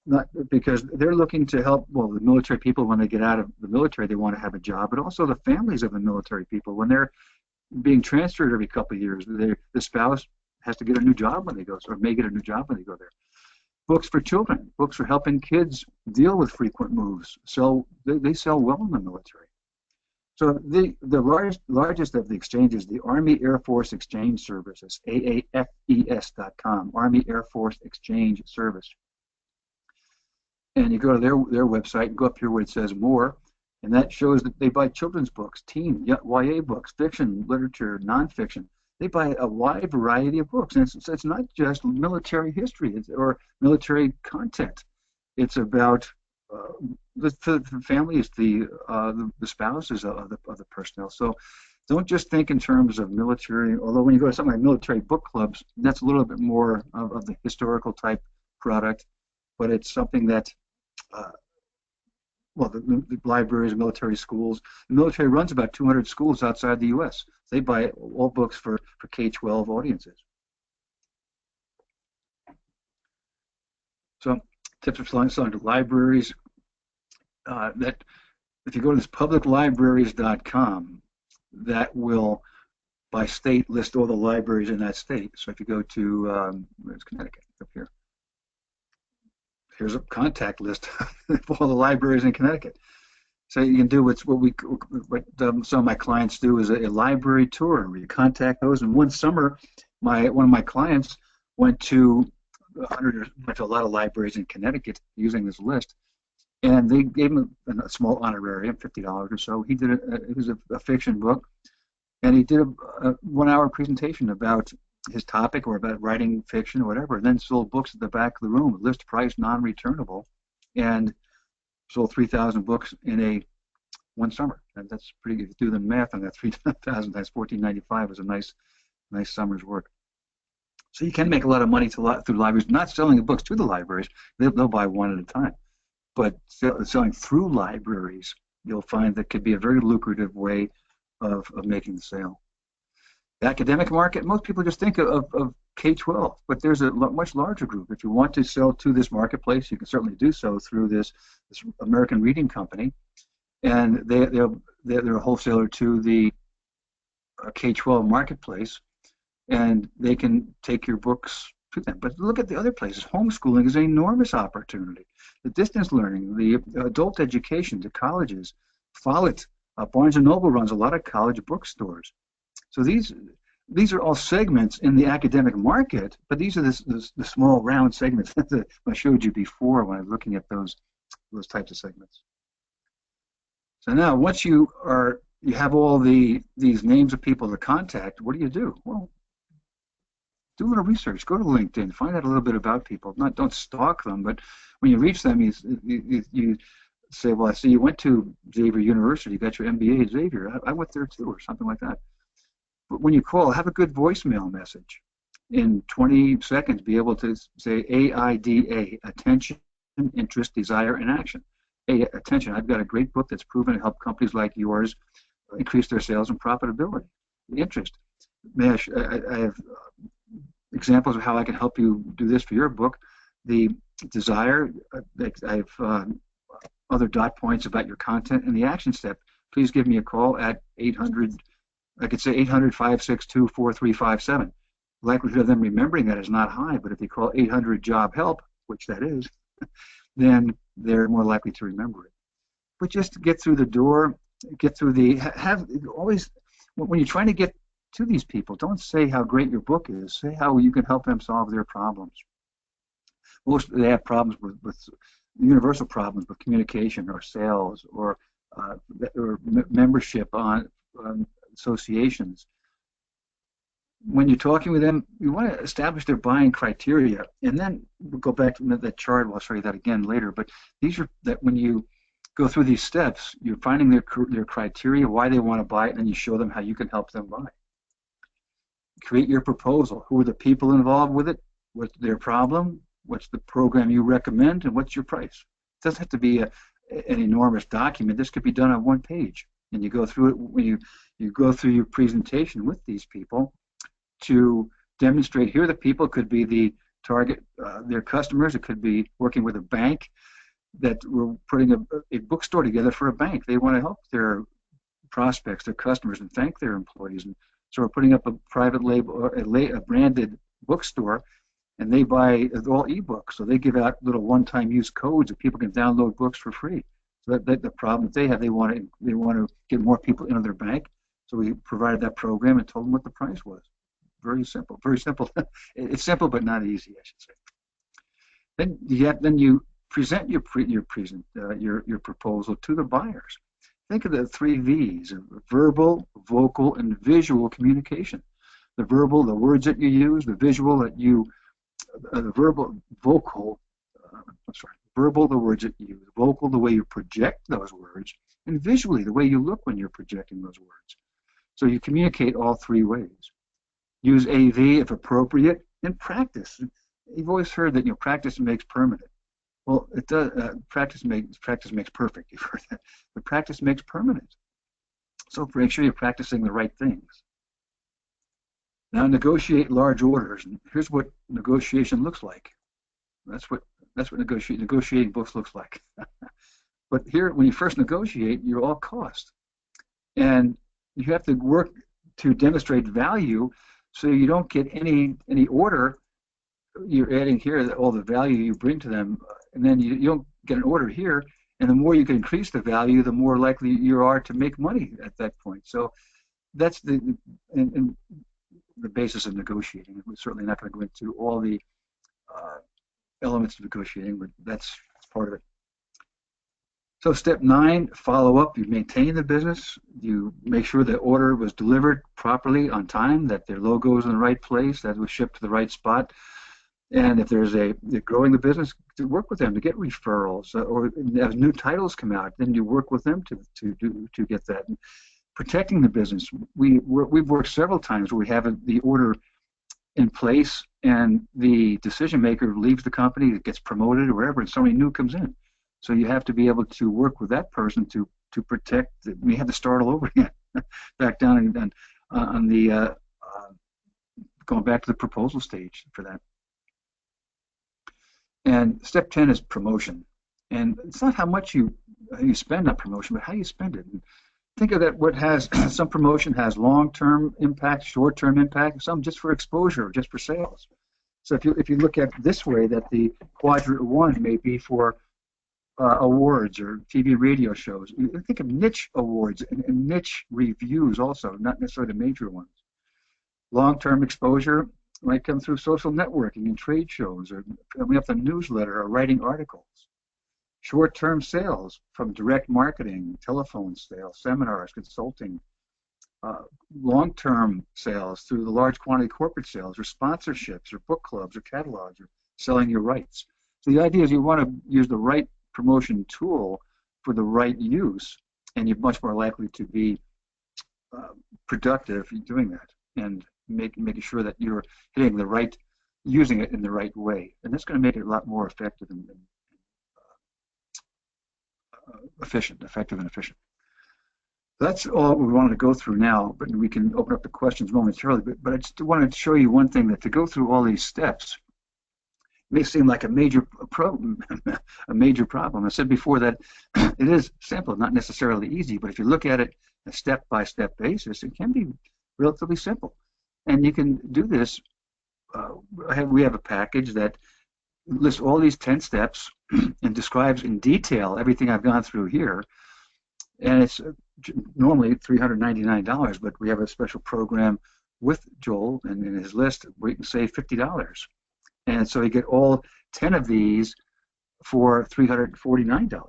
not because they're looking to help. Well, the military people, when they get out of the military, they want to have a job, but also the families of the military people when they're being transferred every couple of years. The spouse has to get a new job when they go, or may get a new job when they go there. Books for children, books for helping kids deal with frequent moves. So they sell well in the military. So the largest of the exchanges, the Army Air Force Exchange Services, AAFES.com, Army Air Force Exchange Service. And you go to their website and go up here where it says more, and that shows that they buy children's books, teen, YA books, fiction, literature, nonfiction. They buy a wide variety of books, and it's not just military history or military content. It's about the family, is the spouses of the personnel. So don't just think in terms of military, although when you go to something like military book clubs, that's a little bit more of the historical type product, but it's something that, the libraries, military schools, the military runs about 200 schools outside the U.S. They buy all books for K-12 audiences. So tips for selling to libraries. That if you go to this publiclibraries.com, that will, by state, list all the libraries in that state. So if you go to, where's Connecticut, up here. Here's a contact list of all the libraries in Connecticut. So you can do what some of my clients do is a library tour where you contact those. And one summer, one of my clients went to a lot of libraries in Connecticut using this list, and they gave him a small honorarium, $50 or so. He did it was a fiction book, and he did a 1-hour presentation about his topic or about writing fiction or whatever, and then sold books at the back of the room, list price, non-returnable, and sold 3,000 books in one summer. And that's pretty good. If you do the math on that, 3,000 times $14.95 was a nice summer's work. So you can make a lot of money through libraries, not selling the books to the libraries. They'll buy one at a time. But selling through libraries, you'll find that could be a very lucrative way of making the sale. The academic market, most people just think of K-12, but there's a much larger group. If you want to sell to this marketplace, you can certainly do so through this American Reading Company, and they're a wholesaler to the K-12 marketplace, and they can take your books to them. But look at the other places. Homeschooling is an enormous opportunity. The distance learning, the adult education, the colleges, Follett, Barnes & Noble runs a lot of college bookstores. So these are all segments in the academic market, but these are the small round segments that I showed you before when I was looking at those types of segments. So now, once you have all these names of people to contact, what do? Well, do a little research. Go to LinkedIn. Find out a little bit about people. Don't stalk them, but when you reach them, say, well, I see you went to Xavier University, you got your MBA at Xavier. I went there too, or something like that. But when you call, have a good voicemail message. In 20 seconds, be able to say AIDA, attention, interest, desire, and action. A, attention, I've got a great book that's proven to help companies like yours increase their sales and profitability. Interest, I have examples of how I can help you do this for your book. The desire, I have other dot points about your content, and the action step. Please give me a call at 800, I could say 800-562-4357. Likelihood of them remembering that is not high, but if you call 800 job help, which that is, then they're more likely to remember it. But just to get through the door, get through the, have always, when you're trying to get to these people, don't say how great your book is, say how you can help them solve their problems. Most, they have problems with universal problems with communication or sales or membership on associations. When you're talking with them, you want to establish their buying criteria, and then we'll go back to that chart. I'll show you that again later. But these are that when you go through these steps, you're finding their criteria, why they want to buy it, and then you show them how you can help them buy. Create your proposal. Who are the people involved with it? What's their problem? What's the program you recommend? And what's your price? It doesn't have to be an enormous document. This could be done on one page. And you go through it when you go through your presentation with these people to demonstrate here the people. Could be the target, their customers. It could be working with a bank that we're putting a bookstore together for a bank. They want to help their prospects, their customers, and thank their employees. And so we're putting up a private label, a branded bookstore, and they buy all ebooks. So they give out little one-time use codes that people can download books for free. So that the problem that they have, they want to get more people into their bank. So we provided that program and told them what the price was. Very simple, very simple. It's simple but not easy, I should say. Then you present your proposal to the buyers. Think of the 3 V's: verbal, vocal, and visual communication. The verbal, the words that you use; the visual, that you, the vocal, the words that you use; vocal, the way you project those words; and visually, the way you look when you're projecting those words. So you communicate all 3 ways. Use AV if appropriate, and practice. You've always heard that practice makes permanent. Well, it does. Practice makes perfect. You've heard that, but practice makes permanent. So make sure you're practicing the right things. Now negotiate large orders. And here's what negotiation looks like. That's what negotiating books looks like. But here, when you first negotiate, you're all cost, and you have to work to demonstrate value, so you don't get any order. You're adding here all the value you bring to them, and then you don't get an order here. And the more you can increase the value, the more likely you are to make money at that point. So that's the basis of negotiating. We're certainly not going to go into all the elements of negotiating, but that's part of it. So step 9, follow up. You maintain the business. You make sure the order was delivered properly on time, that their logo is in the right place, that it was shipped to the right spot. And if they're growing the business, to work with them to get referrals, or as new titles come out, then you work with them to get that. And protecting the business. We've worked several times where we have the order in place, and the decision maker leaves the company, it gets promoted or wherever, and somebody new comes in. So you have to be able to work with that person to protect. We have to start all over again, back down and on the going back to the proposal stage for that. And step 10 is promotion, and it's not how much you spend on promotion, but how you spend it. And think of that. What has some promotion has long-term impact, short-term impact, some just for exposure, just for sales. So if you look at it this way, that the quadrant 1 may be for awards or TV radio shows. You think of niche awards and niche reviews also, not necessarily the major ones. Long-term exposure might come through social networking and trade shows, or coming up the newsletter, or writing articles. Short-term sales from direct marketing, telephone sales, seminars, consulting. Long-term sales through the large quantity corporate sales, or sponsorships, or book clubs, or catalogs, or selling your rights. So the idea is you want to use the right promotion tool for the right use, and you're much more likely to be productive in doing that, and making sure that you're hitting the right, using it in the right way, and that's going to make it a lot more effective and effective and efficient. That's all we wanted to go through now, but we can open up the questions momentarily. But I just wanted to show you one thing, that to go through all these steps may seem like a major problem. A major problem. I said before that it is simple, not necessarily easy, but if you look at it a step-by-step basis, it can be relatively simple. And you can do this. We have a package that lists all these 10 steps and describes in detail everything I've gone through here. And it's normally $399, but we have a special program with Joel and in his list where you can save $50. And so you get all 10 of these for $349.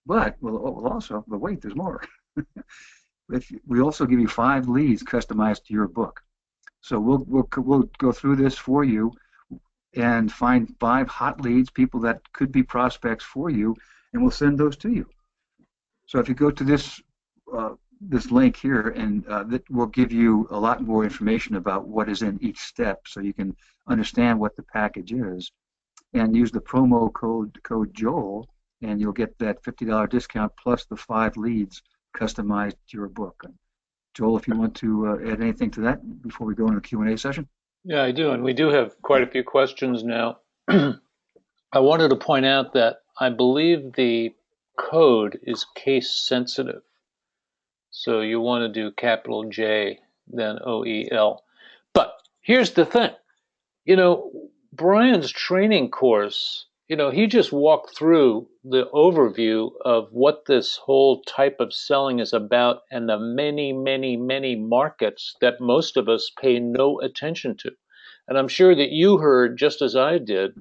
But wait, there's more. We also give you 5 leads customized to your book. So we'll go through this for you and find 5 hot leads, people that could be prospects for you, and we'll send those to you. So if you go to this link here, and that will give you a lot more information about what is in each step, so you can understand what the package is, and use the promo code Joel, and you'll get that $50 discount plus the 5 leads customized to your book. Joel, if you want to add anything to that before we go into the Q&A session. Yeah, I do, and we do have quite a few questions now. I wanted to point out that I believe the code is case sensitive. So you want to do capital J, then OEL. But here's the thing. Brian's training course, he just walked through the overview of what this whole type of selling is about and the many, many, many markets that most of us pay no attention to. And I'm sure that you heard, just as I did,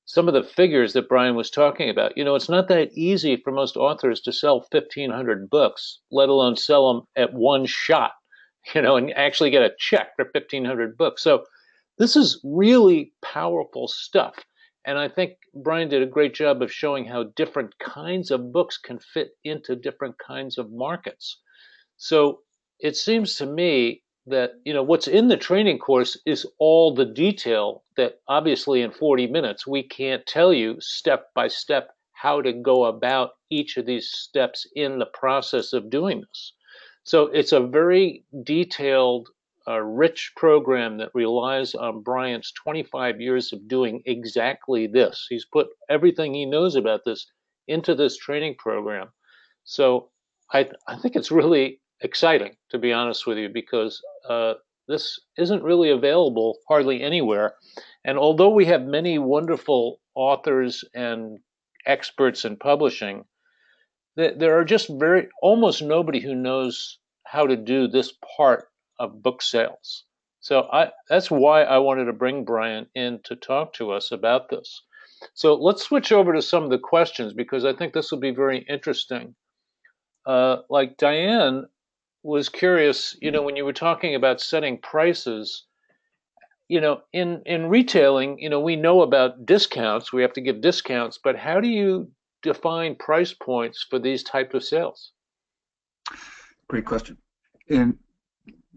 some of the figures that Brian was talking about. It's not that easy for most authors to sell 1,500 books, let alone sell them at one shot, and actually get a check for 1,500 books. So this is really powerful stuff. And I think Brian did a great job of showing how different kinds of books can fit into different kinds of markets. So it seems to me that what's in the training course is all the detail that obviously in 40 minutes we can't tell you step by step how to go about each of these steps in the process of doing this. So it's a very detailed, rich program that relies on Brian's 25 years of doing exactly this. He's put everything he knows about this into this training program. So I think it's really exciting, to be honest with you, because this isn't really available hardly anywhere. And although we have many wonderful authors and experts in publishing, there are just almost nobody who knows how to do this part of book sales. So that's why I wanted to bring Brian in to talk to us about this. So let's switch over to some of the questions, because I think this will be very interesting. Like Diane was curious, when you were talking about setting prices, in retailing, we know about discounts, we have to give discounts, but how do you define price points for these type of sales? Great question. In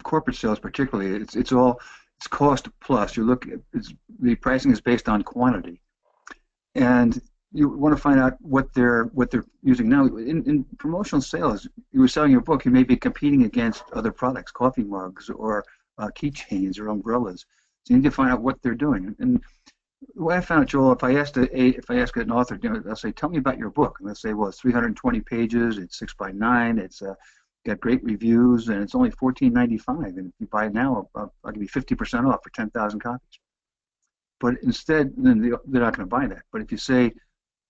corporate sales particularly, it's cost plus. You look at the pricing is based on quantity, and you want to find out what they're using now. In promotional sales, you were selling your book, you may be competing against other products, coffee mugs or keychains or umbrellas. So you need to find out what they're doing. And the way I found it, Joel, if I ask an author, I'll say, "Tell me about your book," and they'll say, "Well, it's 320 pages, it's 6x9, it's got great reviews, and it's only $14.95. And if you buy it now, I'll give you 50% off for 10,000 copies." But instead, then they're not going to buy that. But if you say,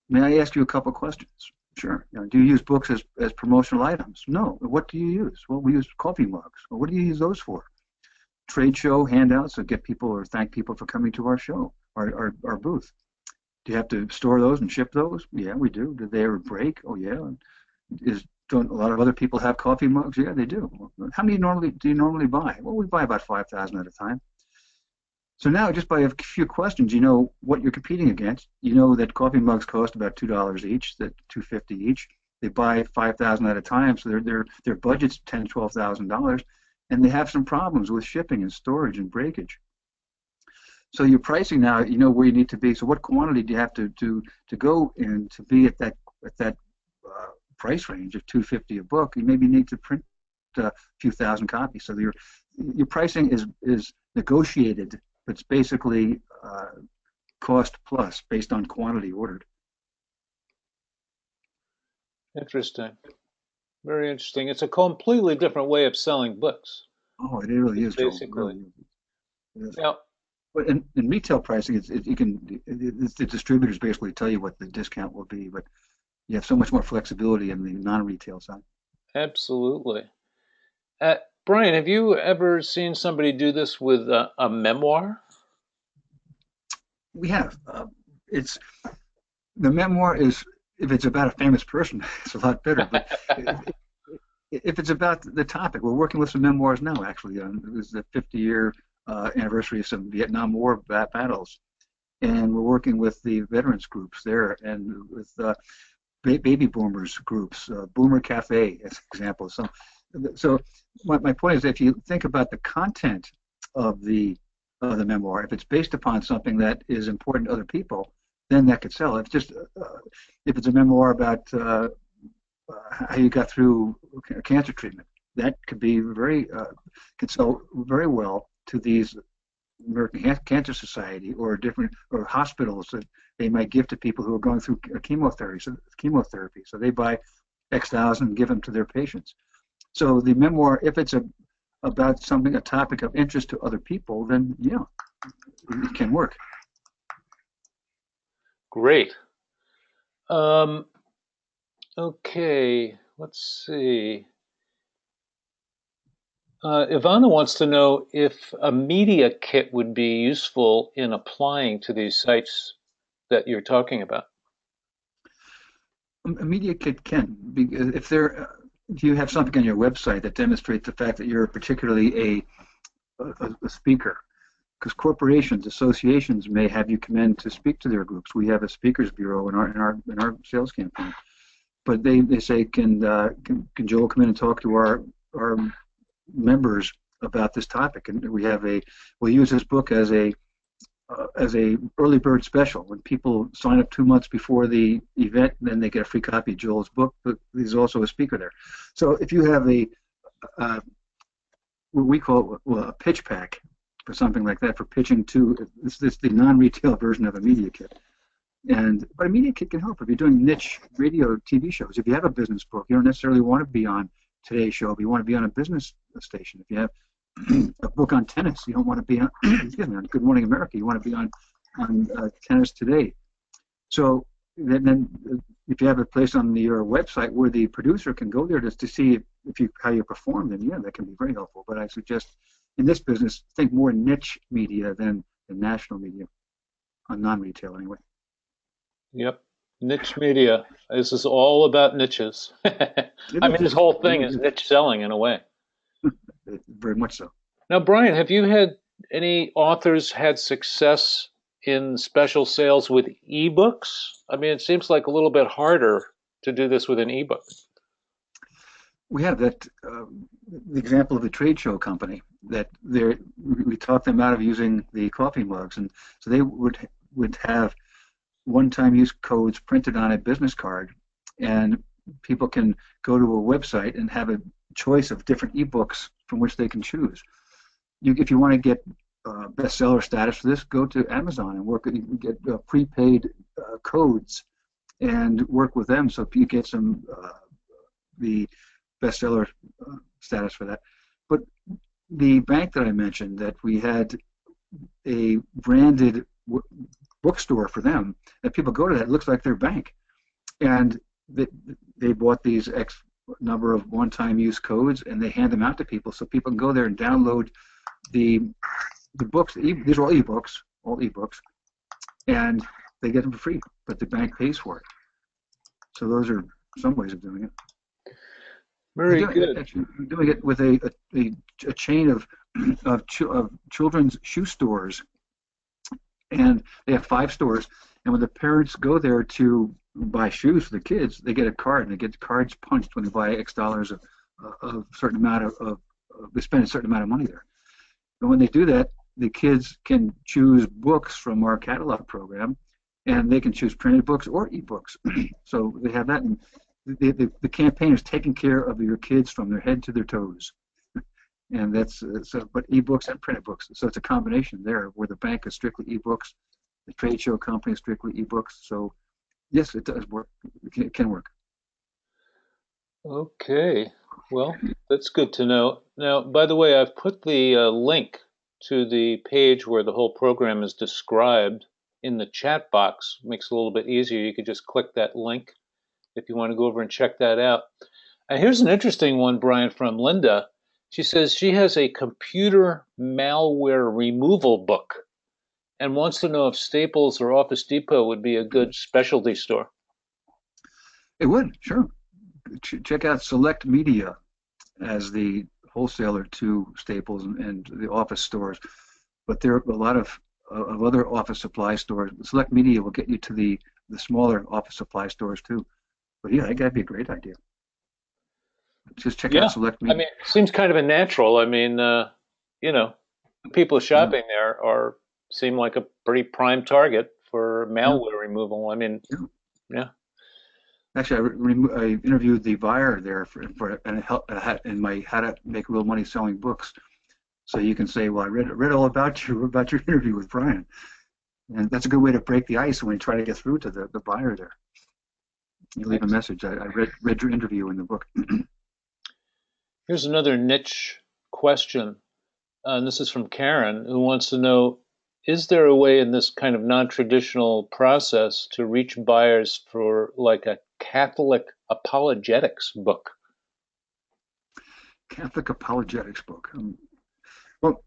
"May I ask you a couple of questions?" Sure. Do you use books as promotional items? No. What do you use? Well, we use coffee mugs. Well, what do you use those for? Trade show handouts to get people or thank people for coming to our show, our booth. Do you have to store those and ship those? Yeah, we do. Do they ever break? Oh, yeah. Don't a lot of other people have coffee mugs? Yeah, they do. How many do you normally buy? Well, we buy about 5,000 at a time. So now, just by a few questions, you know what you're competing against. You know that coffee mugs cost about $2 each, that $2.50 each. They buy 5,000 at a time, so their budget's $10,000, $12,000, and they have some problems with shipping and storage and breakage. So your pricing now, you know where you need to be. So what quantity do you have to go in to be at that price range of 250 a book? You maybe need to print a few thousand copies. So your pricing is negotiated. It's basically cost plus based on quantity ordered. Interesting. Very interesting. It's a completely different way of selling books, Oh, it really is, Joel. It basically. really is. Now, But in retail pricing, the distributors basically tell you what the discount will be, but you have so much more flexibility in the non-retail side. absolutely. Brian, have you ever seen somebody do this with a memoir? We have. It's the memoir is if it's about a famous person, it's a lot better. But if it's about the topic, we're working with some memoirs now. Actually, it was the 50-year anniversary of some Vietnam War battles, and we're working with the veterans groups there and with baby boomers groups, Boomer Cafe as an example. So my point is, if you think about the content of the memoir, if it's based upon something that is important to other people, then that could sell. If it's a memoir about how you got through cancer treatment, that could be could sell very well to these American Cancer Society or different or hospitals that they might give to people who are going through chemotherapy. So they buy X thousand and give them to their patients. So the memoir, if it's about a topic of interest to other people, then yeah, it can work. Great. Um, okay, let's see. Ivana wants to know if a media kit would be useful in applying to these sites that you're talking about. A media kit can, because if you have something on your website that demonstrates the fact that you're particularly a speaker, because corporations, associations may have you come in to speak to their groups. We have a speakers bureau in our sales campaign, but they say, can Joel come in and talk to our members about this topic? And we'll use this book as a early bird special. When people sign up 2 months before the event, then they get a free copy of Joel's book, but he's also a speaker there. So if you have what we call a pitch pack for something like that, for pitching to, this is the non-retail version of a media kit. But a media kit can help if you're doing niche radio, TV shows. If you have a business book, you don't necessarily want to be on Today's Show, but you want to be on a business station. If you have a book on tennis, you don't want to be on, excuse me, on Good Morning America. You want to be on Tennis Today. So then if you have a place on your website where the producer can go there just to see how you perform, then yeah, that can be very helpful. But I suggest in this business, think more niche media than the national media, on non-retail anyway. Yep. Niche media. This is all about niches. I mean, this whole thing is niche selling in a way. Very much so. Now, Brian, have you had any authors had success in special sales with ebooks? I mean, it seems like a little bit harder to do this with an ebook. We have the example of a trade show company that we talked them out of using the coffee mugs, and so they would have one-time use codes printed on a business card, and people can go to a website and have a choice of different ebooks from which they can choose. If you want to get bestseller status for this, go to Amazon and get prepaid codes and work with them, so you get the bestseller status for that. But the bank that I mentioned, that we had a branded bookstore for them, that people go to that, it looks like their bank, and they bought these X number of one-time use codes, and they hand them out to people, so people can go there and download the books. These are all ebooks, and they get them for free, but the bank pays for it. So those are some ways of doing it. Very good. Actually, we're doing it with a chain of children's shoe stores, and they have 5 stores. And when the parents go there to buy shoes for the kids, they get a card and they get cards punched when they buy X dollars of a certain amount they spend a certain amount of money there. And when they do that, the kids can choose books from our catalog program, and they can choose printed books or ebooks. So they have that, and the campaign is taking care of your kids from their head to their toes. And that's so, but ebooks and printed books. So it's a combination there, where the bank is strictly ebooks, the trade show company is strictly ebooks. So yes, it does work. It can work. Okay. Well, that's good to know. Now, by the way, I've put the link to the page where the whole program is described in the chat box. Makes it a little bit easier. You could just click that link if you want to go over and check that out. Here's an interesting one, Brian, from Linda. She says she has a computer malware removal book and wants to know if Staples or Office Depot would be a good specialty store. It would, sure. Check out Select Media as the wholesaler to Staples and the office stores. But there are a lot of other office supply stores. Select Media will get you to the smaller office supply stores too. But yeah, that'd be a great idea. Just check out Yeah, Select I Media. mean, it seems kind of a natural. I mean, you know, people Yeah, shopping there are seem like a pretty prime target for yeah, malware removal. I mean, yeah. yeah, Actually, I interviewed the buyer there for and help in my how to make real money selling books. So you can say, well, I read all about you about your interview with Brian, and that's a good way to break the ice when you try to get through to the buyer there. You leave a excellent. message. I read your interview in the book. Here's another niche question, and this is from Karen, who wants to know, is there a way in this kind of non-traditional process to reach buyers for like a Catholic apologetics book? Catholic apologetics book. Well,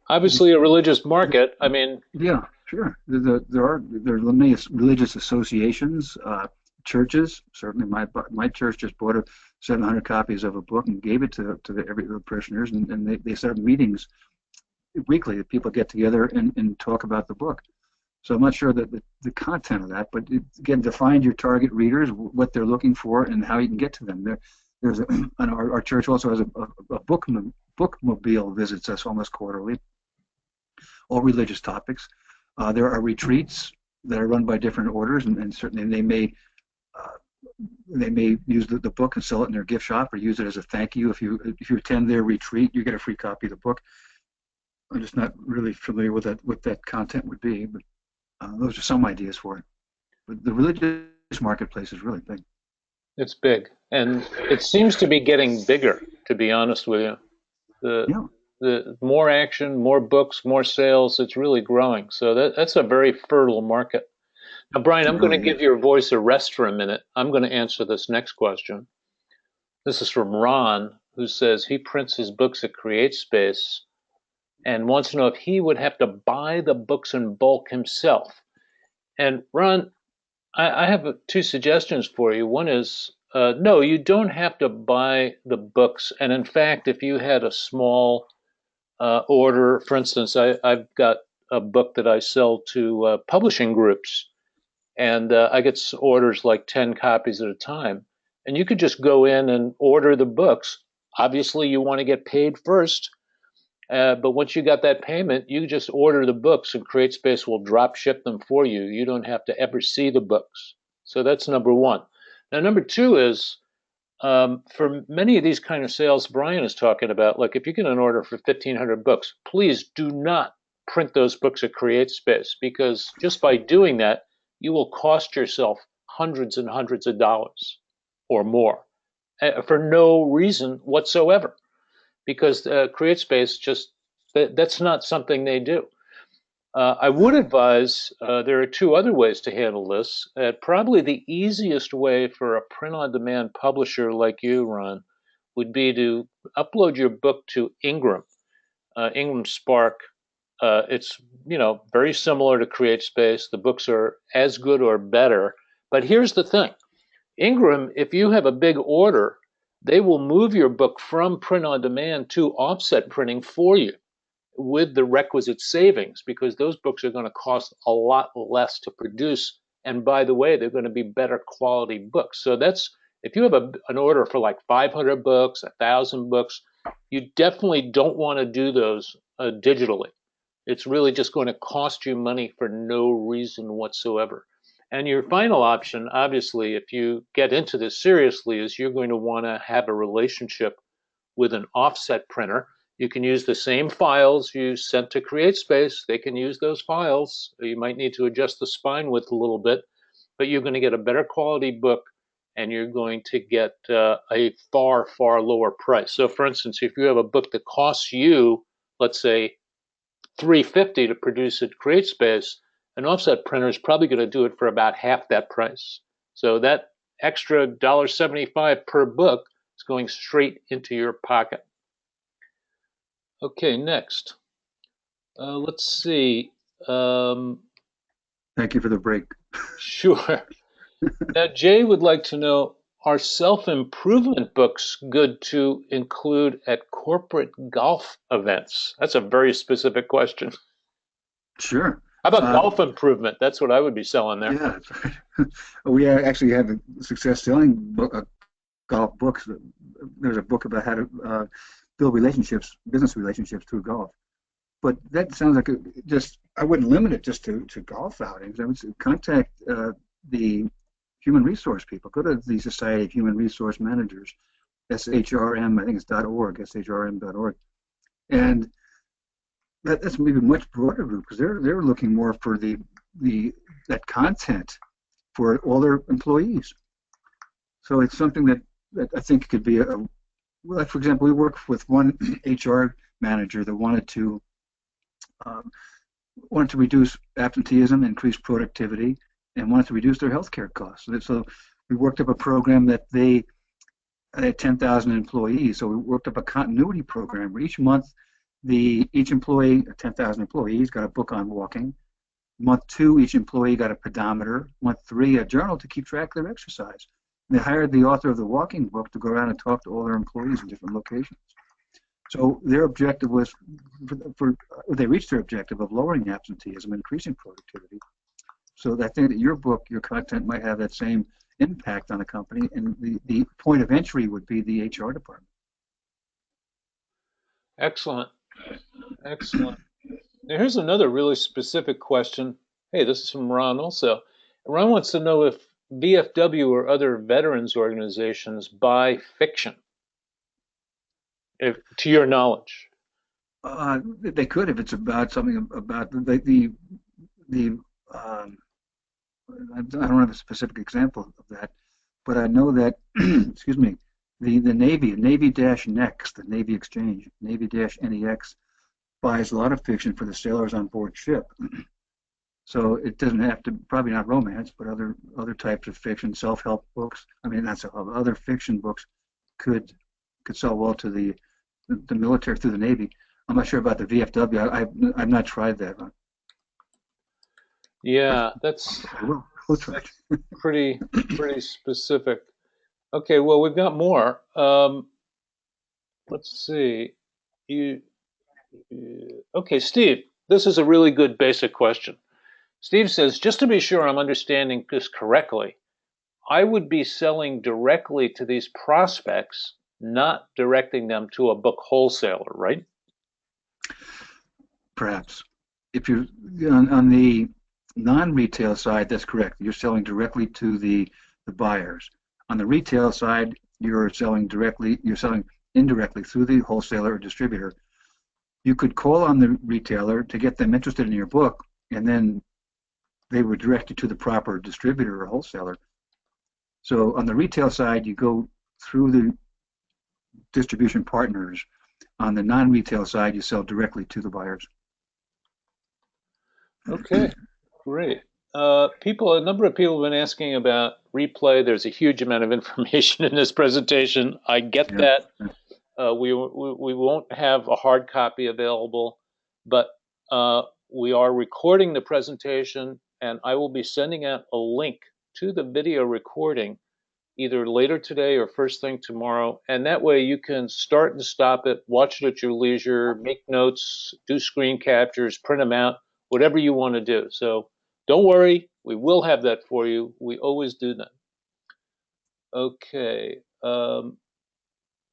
Obviously, a religious market. I mean, yeah, sure. There are many religious associations, churches. Certainly, my church just bought 700 copies of a book and gave it to the parishioners, and they set up meetings weekly that people get together and talk about the book. So I'm not sure that the content of that, but again, define your target readers, what they're looking for, and how you can get to them. There's and our church also has a bookmobile visits us almost quarterly, all religious topics. There are retreats that are run by different orders, and certainly uh, they may use the book and sell it in their gift shop or use it as a thank you. If you attend their retreat, you get a free copy of the book. I'm just not really familiar with that content would be, but those are some ideas for it. But the religious marketplace is really big. it's big, and it seems to be getting bigger, to be honest with you. The Yeah. the more action, more books, more sales, it's really growing. So that's a very fertile market. Now, Brian, It I'm going to really give is. your voice a rest for a minute. I'm going to answer this next question. This is from Ron, who says he prints his books at CreateSpace and wants to know if he would have to buy the books in bulk himself. And Ron, I have two suggestions for you. One is no, you don't have to buy the books. And in fact, if you had a small order, for instance, I've got a book that I sell to publishing groups, and I get orders like 10 copies at a time. And you could just go in and order the books. Obviously, you want to get paid first, but once you got that payment, you just order the books and CreateSpace will drop ship them for you. You don't have to ever see the books. So that's number one. Now, number two is for many of these kind of sales Brian is talking about, like if you get an order for 1,500 books, please do not print those books at CreateSpace because just by doing that, you will cost yourself hundreds and hundreds of dollars or more for no reason whatsoever because CreateSpace just that's not something they do. I would advise there are two other ways to handle this. Probably the easiest way for a print on demand publisher like you, Ron, would be to upload your book to Ingram, Ingram Spark. It's very similar to CreateSpace. The books are as good or better. But here's the thing: Ingram, if you have a big order, they will move your book from print on demand to offset printing for you with the requisite savings because those books are going to cost a lot less to produce And by the way, they're going to be better quality books. So that's if you have an order for like 500 books, 1,000 books, you definitely don't want to do those digitally. It's really just going to cost you money for no reason whatsoever. And your final option, obviously, if you get into this seriously, is you're going to want to have a relationship with an offset printer. You can use the same files you sent to CreateSpace. They can use those files. You might need to adjust the spine width a little bit, but you're going to get a better quality book and you're going to get a far, far lower price. So, for instance, if you have a book that costs you, let's say, $350 to produce at CreateSpace, an offset printer is probably going to do it for about half that price. So that extra $1.75 per book is going straight into your pocket. Okay, next. Let's see. Thank you for the break. Sure. Now, Jay would like to know, are self-improvement books good to include at corporate golf events? That's a very specific question. Sure. How about Uh, golf improvement? That's what I would be selling there. yeah, we actually have success selling golf books. There's a book about how to build relationships, business relationships through golf. But that sounds like just, I wouldn't limit it just to golf outings. I would contact the human resource people. Go to the Society of Human Resource Managers, SHRM, I think it's .org, SHRM.org. And that's maybe a much broader group because they're looking more for the that content for all their employees. So it's something that I think could be like, for example, we worked with one HR manager that um, wanted to reduce absenteeism, increase productivity, and wanted to reduce their healthcare costs. So we worked up a program that they had 10,000 employees. So we worked up a continuity program where each month each employee, 10,000 employees, got a book on walking. Month 2, each employee got a pedometer. Month 3, a journal to keep track of their exercise. And they hired the author of the walking book to go around and talk to all their employees in different locations. So their objective was, they reached their objective of lowering absenteeism and increasing productivity. So I think that your book, your content might have that same impact on the company, and the point of entry would be the HR department. Excellent. Excellent. Now, here's another really specific question. Hey, this is from Ron also. Ron wants to know if VFW or other veterans organizations buy fiction, if, to your knowledge. They could if it's about something about the I don't have a specific example of that, but I know that excuse me, the Navy-NEX, the Navy Exchange, Navy-NEX buys a lot of fiction for the sailors on board ship. So it doesn't have to, probably not romance, but other types of fiction, self-help books. I mean, not self-help, other fiction books could sell well to the military through the Navy. I'm not sure about the VFW. I've not tried that one. Yeah, that's We'll try that's pretty specific. Okay, well, we've got more. Let's see. You, okay, Steve, this is a really good basic question. Steve says, just to be sure I'm understanding this correctly, I would be selling directly to these prospects, not directing them to a book wholesaler, right? Perhaps. If you're on the non-retail side, that's correct. You're selling directly to the buyers. On the retail side, you're selling indirectly through the wholesaler or distributor. You could call on the retailer to get them interested in your book, and then they would direct you to the proper distributor or wholesaler. So on the retail side, you go through the distribution partners. On the non-retail side, you sell directly to the buyers. Okay, great. A number of people have been asking about replay. There's a huge amount of information in this presentation. I get Yeah. that. We won't have a hard copy available, but we are recording the presentation, and I will be sending out a link to the video recording either later today or first thing tomorrow. And that way you can start and stop it, watch it at your leisure, make notes, do screen captures, print them out, whatever you want to do. So Don't worry, we will have that for you. We always do that. Okay. Now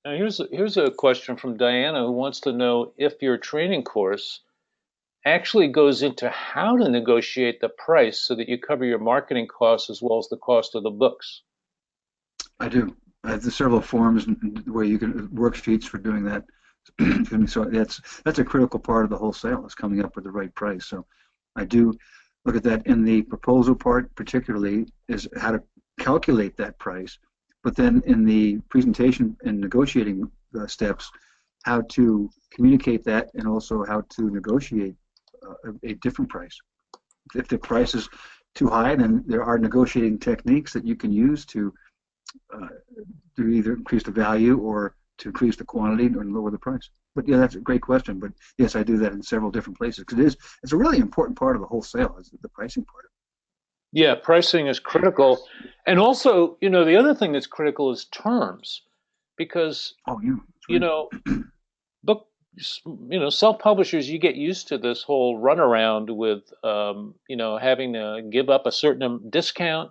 here's a question from Diana who wants to know if your training course actually goes into how to negotiate the price so that you cover your marketing costs as well as the cost of the books. I do. I have several forms where you can worksheets for doing that. So that's a critical part of the whole sale is coming up with the right price. So I do look at that in the proposal part, particularly is how to calculate that price. But then in the presentation and negotiating steps, how to communicate that and also how to negotiate a different price. If the price is too high, then there are negotiating techniques that you can use uh, to either increase the value or to increase the quantity or lower the price. But yeah, that's a great question. But yes, I do that in several different places because it's a really important part of the whole sale is the pricing part. Yeah, pricing is critical. And also, the other thing that's critical is terms because, Oh, yeah, that's you right. know, book, self-publishers, you get used to this whole runaround with, having to give up a certain discount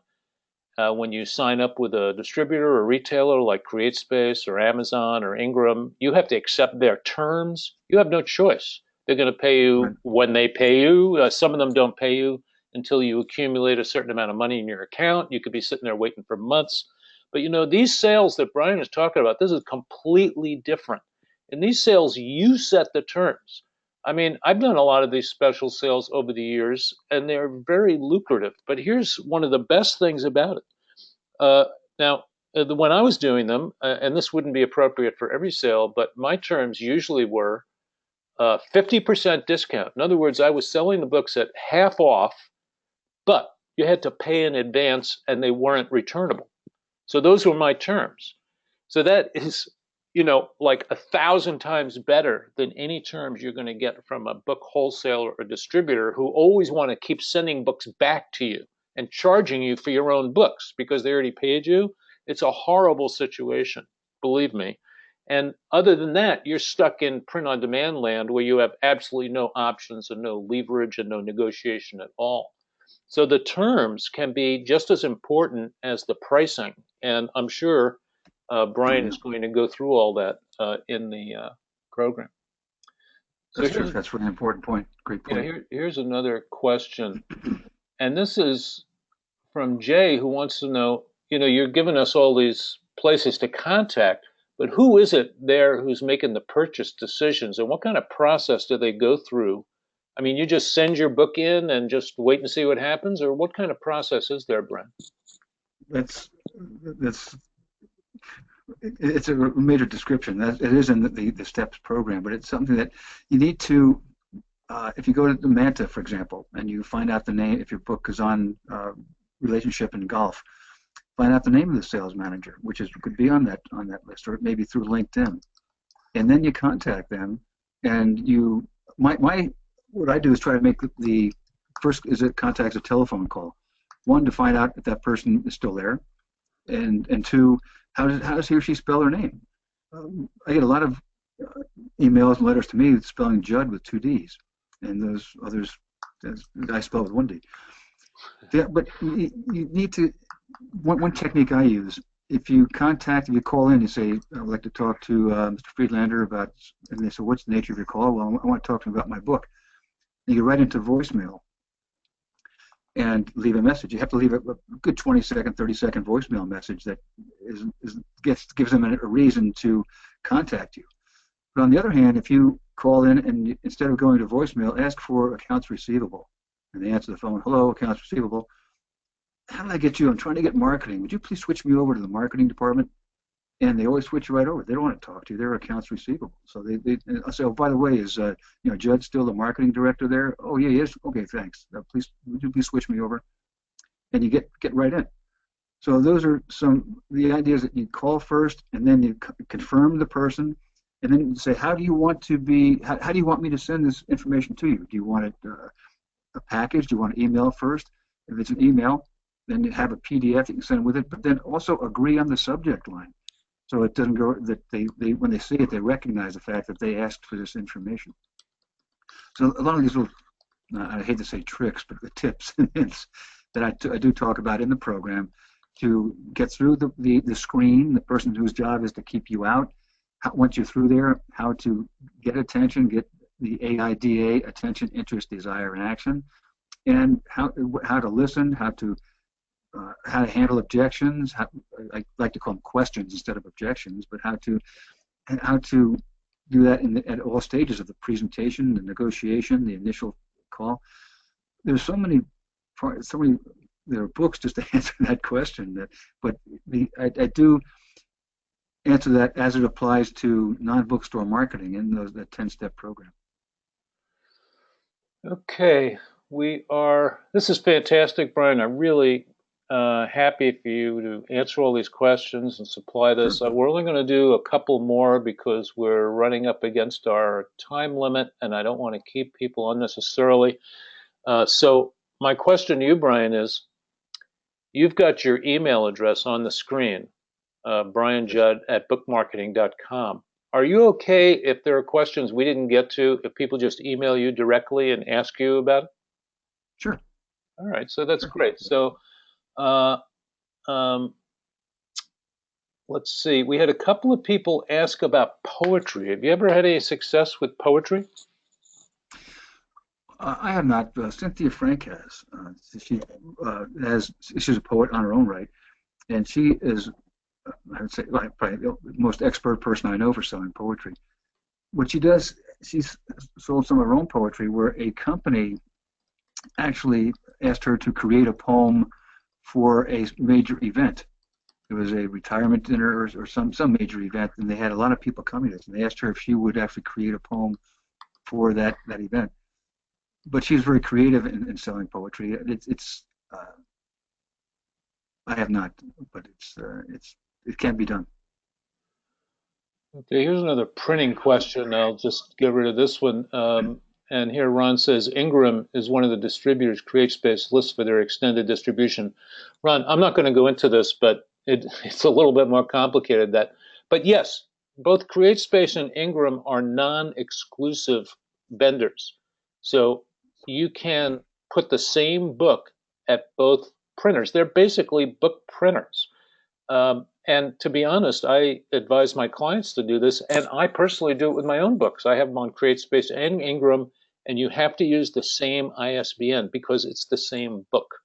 when you sign up with a distributor or retailer like CreateSpace or Amazon or Ingram. You have to accept their terms. You have no choice. They're going to pay Right. you when they pay you. Some of them don't pay you until you accumulate a certain amount of money in your account. You could be sitting there waiting for months. But these sales that Brian is talking about, this is completely different. In these sales, you set the terms. I mean, I've done a lot of these special sales over the years, and they're very lucrative. But here's one of the best things about it. Uh, now, when I was doing them, and this wouldn't be appropriate for every sale, but my terms usually were 50% discount. In other words, I was selling the books at half off, but you had to pay in advance and they weren't returnable. So those were my terms. So that is, like 1,000 times better than any terms you're going to get from a book wholesaler or distributor who always want to keep sending books back to you and charging you for your own books because they already paid you. It's a horrible situation, believe me. And other than that, you're stuck in print on demand land where you have absolutely no options and no leverage and no negotiation at all. So the terms can be just as important as the pricing. And I'm sure Oh, Brian yeah. is going to go through all that in the program. So That's true. That's a really important point. Great point. here's another question. And this is from Jay, who wants to know, you're giving us all these places to contact, but who is it there who's making the purchase decisions and what kind of process do they go through? I mean, you just send your book in and just wait and see what happens, or what kind of process is there, Brent? That's that's it's a major description. That it is in the STEPS program, but it's something that you need to. If you go to the Manta, for example, and you find out the name, if your book is on relationship and golf, find out the name of the sales manager, which is could be on that list, or maybe through LinkedIn, and then you contact them, and you my what I do is try to make the first is it contacts a telephone call, one to find out if that person is still there, and two, how does he or she spell their name? I get a lot of emails and letters to me spelling Judd with two D's, and those others I spell with one D. Yeah, but you need to. One technique I use, if you call in, you say, I'd like to talk to Mr. Friedlander about, and they say, what's the nature of your call? Well, I want to talk to him about my book. And you write into voicemail and leave a message. You have to leave a good 20-second, 30-second voicemail message that gives them a reason to contact you. But on the other hand, if you call in and instead of going to voicemail, ask for accounts receivable, and they answer the phone, hello, accounts receivable. How did I get you? I'm trying to get marketing. Would you please switch me over to the marketing department? And they always switch you right over. They don't want to talk to you. They're accounts receivable. So I say, oh, by the way, is Judd still the marketing director there? Oh, yeah, he is. Okay, thanks. Please, would you please switch me over? And you get right in. So those are the ideas that you call first, and then you confirm the person, and then say, how do you want me to send this information to you? Do you want it a package? Do you want an email first? If it's an email, then you have a PDF that you can send with it, but then also agree on the subject line. So it doesn't go that they when they see it, they recognize the fact that they asked for this information. So a lot of these little I hate to say tricks, but the tips that I do talk about in the program to get through the screen, the person whose job is to keep you out. Once you're through there, how to get attention, get the AIDA, attention, interest, desire, and action, and how to listen, how to handle objections. I like to call them questions instead of objections, but how to do that at all stages of the presentation, the negotiation, the initial call. There's so many there are books just to answer that question. But I do answer that as it applies to non-bookstore marketing in that 10-step program. Okay, this is fantastic, Brian. I'm really happy for you to answer all these questions and supply Sure. this. We're only going to do a couple more because we're running up against our time limit, and I don't want to keep people unnecessarily. So my question to you, Brian, is you've got your email address on the screen, brianjudd@bookmarketing.com. Are you okay if there are questions we didn't get to, if people just email you directly and ask you about it? Sure. All right, so that's Sure. great. So uh, um, let's see. We had a couple of people ask about poetry. Have you ever had any success with poetry? I have not. Cynthia Frank has. She's a poet on her own right, and she is, I would say, like, probably the most expert person I know for selling poetry. What she does, she's sold some of her own poetry where a company actually asked her to create a poem for a major event. It was a retirement dinner or some major event, and they had a lot of people coming to this. And they asked her if she would actually create a poem for that event. But she's very creative in selling poetry. I have not, but it can be done. Okay, here's another printing question. I'll just get rid of this one. And here Ron says Ingram is one of the distributors CreateSpace lists for their extended distribution. Ron, I'm not going to go into this, but it's a little bit more complicated. But yes, both CreateSpace and Ingram are non-exclusive vendors. So you can put the same book at both printers. They're basically book printers. And to be honest, I advise my clients to do this, and I personally do it with my own books. I have them on CreateSpace and Ingram, and you have to use the same ISBN because it's the same book.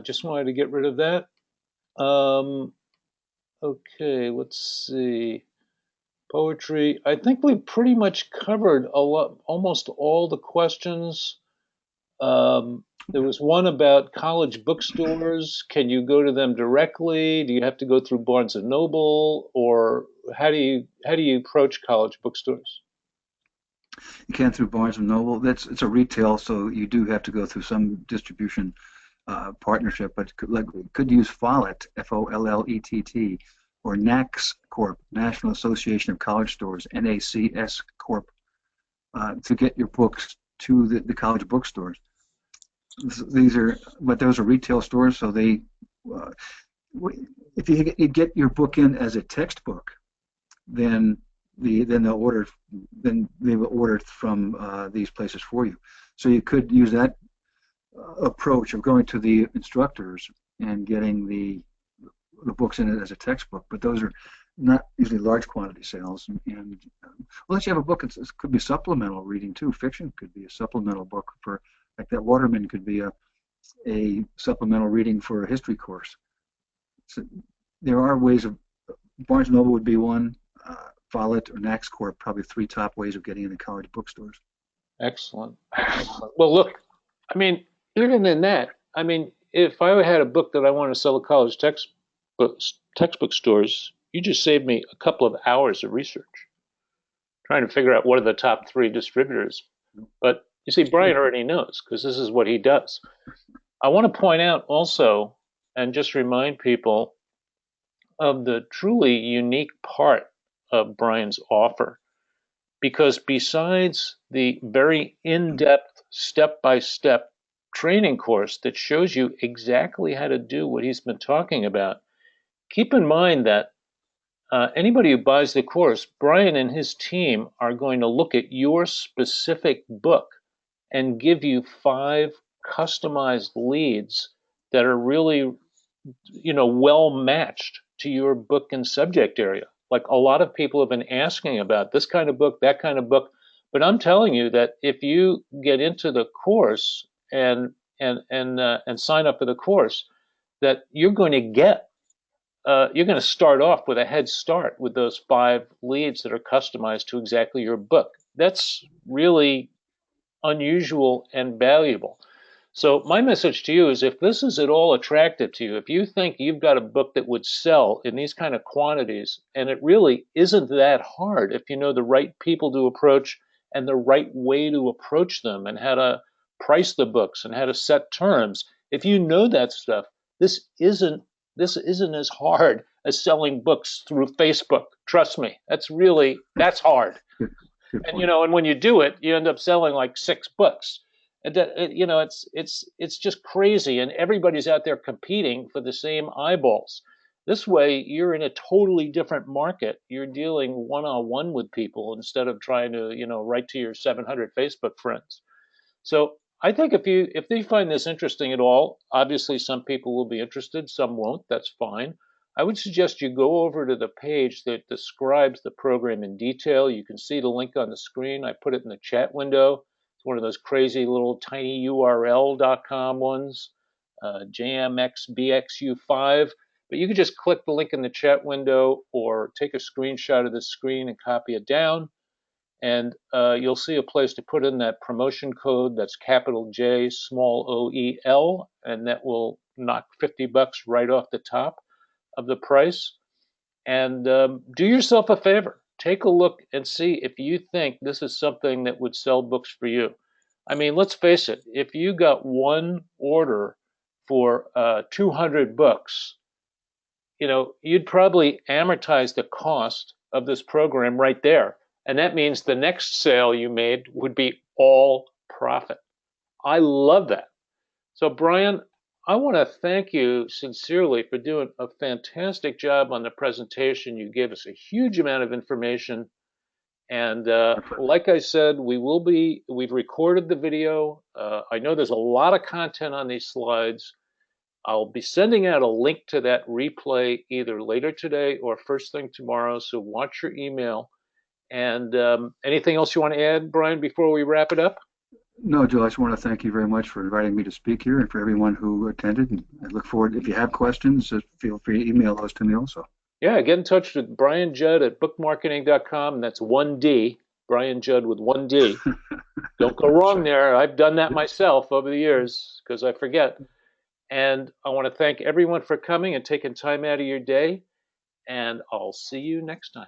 Just wanted to get rid of that. Okay, let's see. Poetry. I think we pretty much covered almost all the questions. There was one about college bookstores. Can you go to them directly? Do you have to go through Barnes and Noble, or how do you approach college bookstores? You can through Barnes and Noble. It's a retail, so you do have to go through some distribution partnership. But could use Follett, Follett, or NACS Corp, National Association of College Stores, NACS Corp, to get your books to the college bookstores. Those are retail stores, so uh, if you get your book in as a textbook, then they will order it from these places for you. So you could use that approach of going to the instructors and getting the books in it as a textbook, but those are not usually large quantity sales. And unless you have a book, it could be supplemental reading too. Fiction could be a supplemental book for, like that Waterman could be a supplemental reading for a history course. So there are ways of, Barnes Noble would be one, Follett or Nax Corp, probably three top ways of getting into college bookstores. Excellent. Excellent. Well, look, I mean, even in that, I mean, if I had a book that I wanted to sell to college textbook stores, you just saved me a couple of hours of research trying to figure out what are the top three distributors. But you see, Brian already knows because this is what he does. I want to point out also, and just remind people of the truly unique part of Brian's offer. Because besides the very in-depth, step-by-step training course that shows you exactly how to do what he's been talking about, keep in mind that anybody who buys the course, Brian and his team are going to look at your specific book and give you 5 customized leads that are really, well matched to your book and subject area. Like a lot of people have been asking about this kind of book, that kind of book, but I'm telling you that if you get into the course and sign up for the course, that you're going to start off with a head start with those 5 leads that are customized to exactly your book. That's really unusual and valuable. So my message to you is if this is at all attractive to you, if you think you've got a book that would sell in these kind of quantities, and it really isn't that hard if you know the right people to approach and the right way to approach them and how to price the books and how to set terms, if you know that stuff, this isn't this isn't as hard as selling books through Facebook. Trust me, that's hard. Good, good And point. and when you do it, you end up selling like 6 books. And it's just crazy, and everybody's out there competing for the same eyeballs. This way, you're in a totally different market. You're dealing one-on-one with people instead of trying to, write to your 700 Facebook friends. So I think if they find this interesting at all, obviously some people will be interested, some won't. That's fine. I would suggest you go over to the page that describes the program in detail. You can see the link on the screen. I put it in the chat window. It's one of those crazy little tiny URL.com ones, JMXBXU5. But you can just click the link in the chat window or take a screenshot of the screen and copy it down, and you'll see a place to put in that promotion code. That's capital J, small OEL, and that will knock $50 right off the top of the price. And do yourself a favor. Take a look and see if you think this is something that would sell books for you. I mean, let's face it, if you got one order for 200 books, you'd probably amortize the cost of this program right there. And that means the next sale you made would be all profit. I love that. So, Brian, I want to thank you sincerely for doing a fantastic job on the presentation. You gave us a huge amount of information. And like I said, we've recorded the video. I know there's a lot of content on these slides. I'll be sending out a link to that replay either later today or first thing tomorrow. So watch your email. And anything else you want to add, Brian, before we wrap it up? No, Joe, I just want to thank you very much for inviting me to speak here and for everyone who attended. And I look forward, if you have questions, feel free to email those to me also. Yeah, get in touch with Brian Judd at bookmarketing.com. And that's 1D, Brian Judd with 1D. Don't go wrong Right. there. I've done that myself over the years because I forget. And I want to thank everyone for coming and taking time out of your day. And I'll see you next time.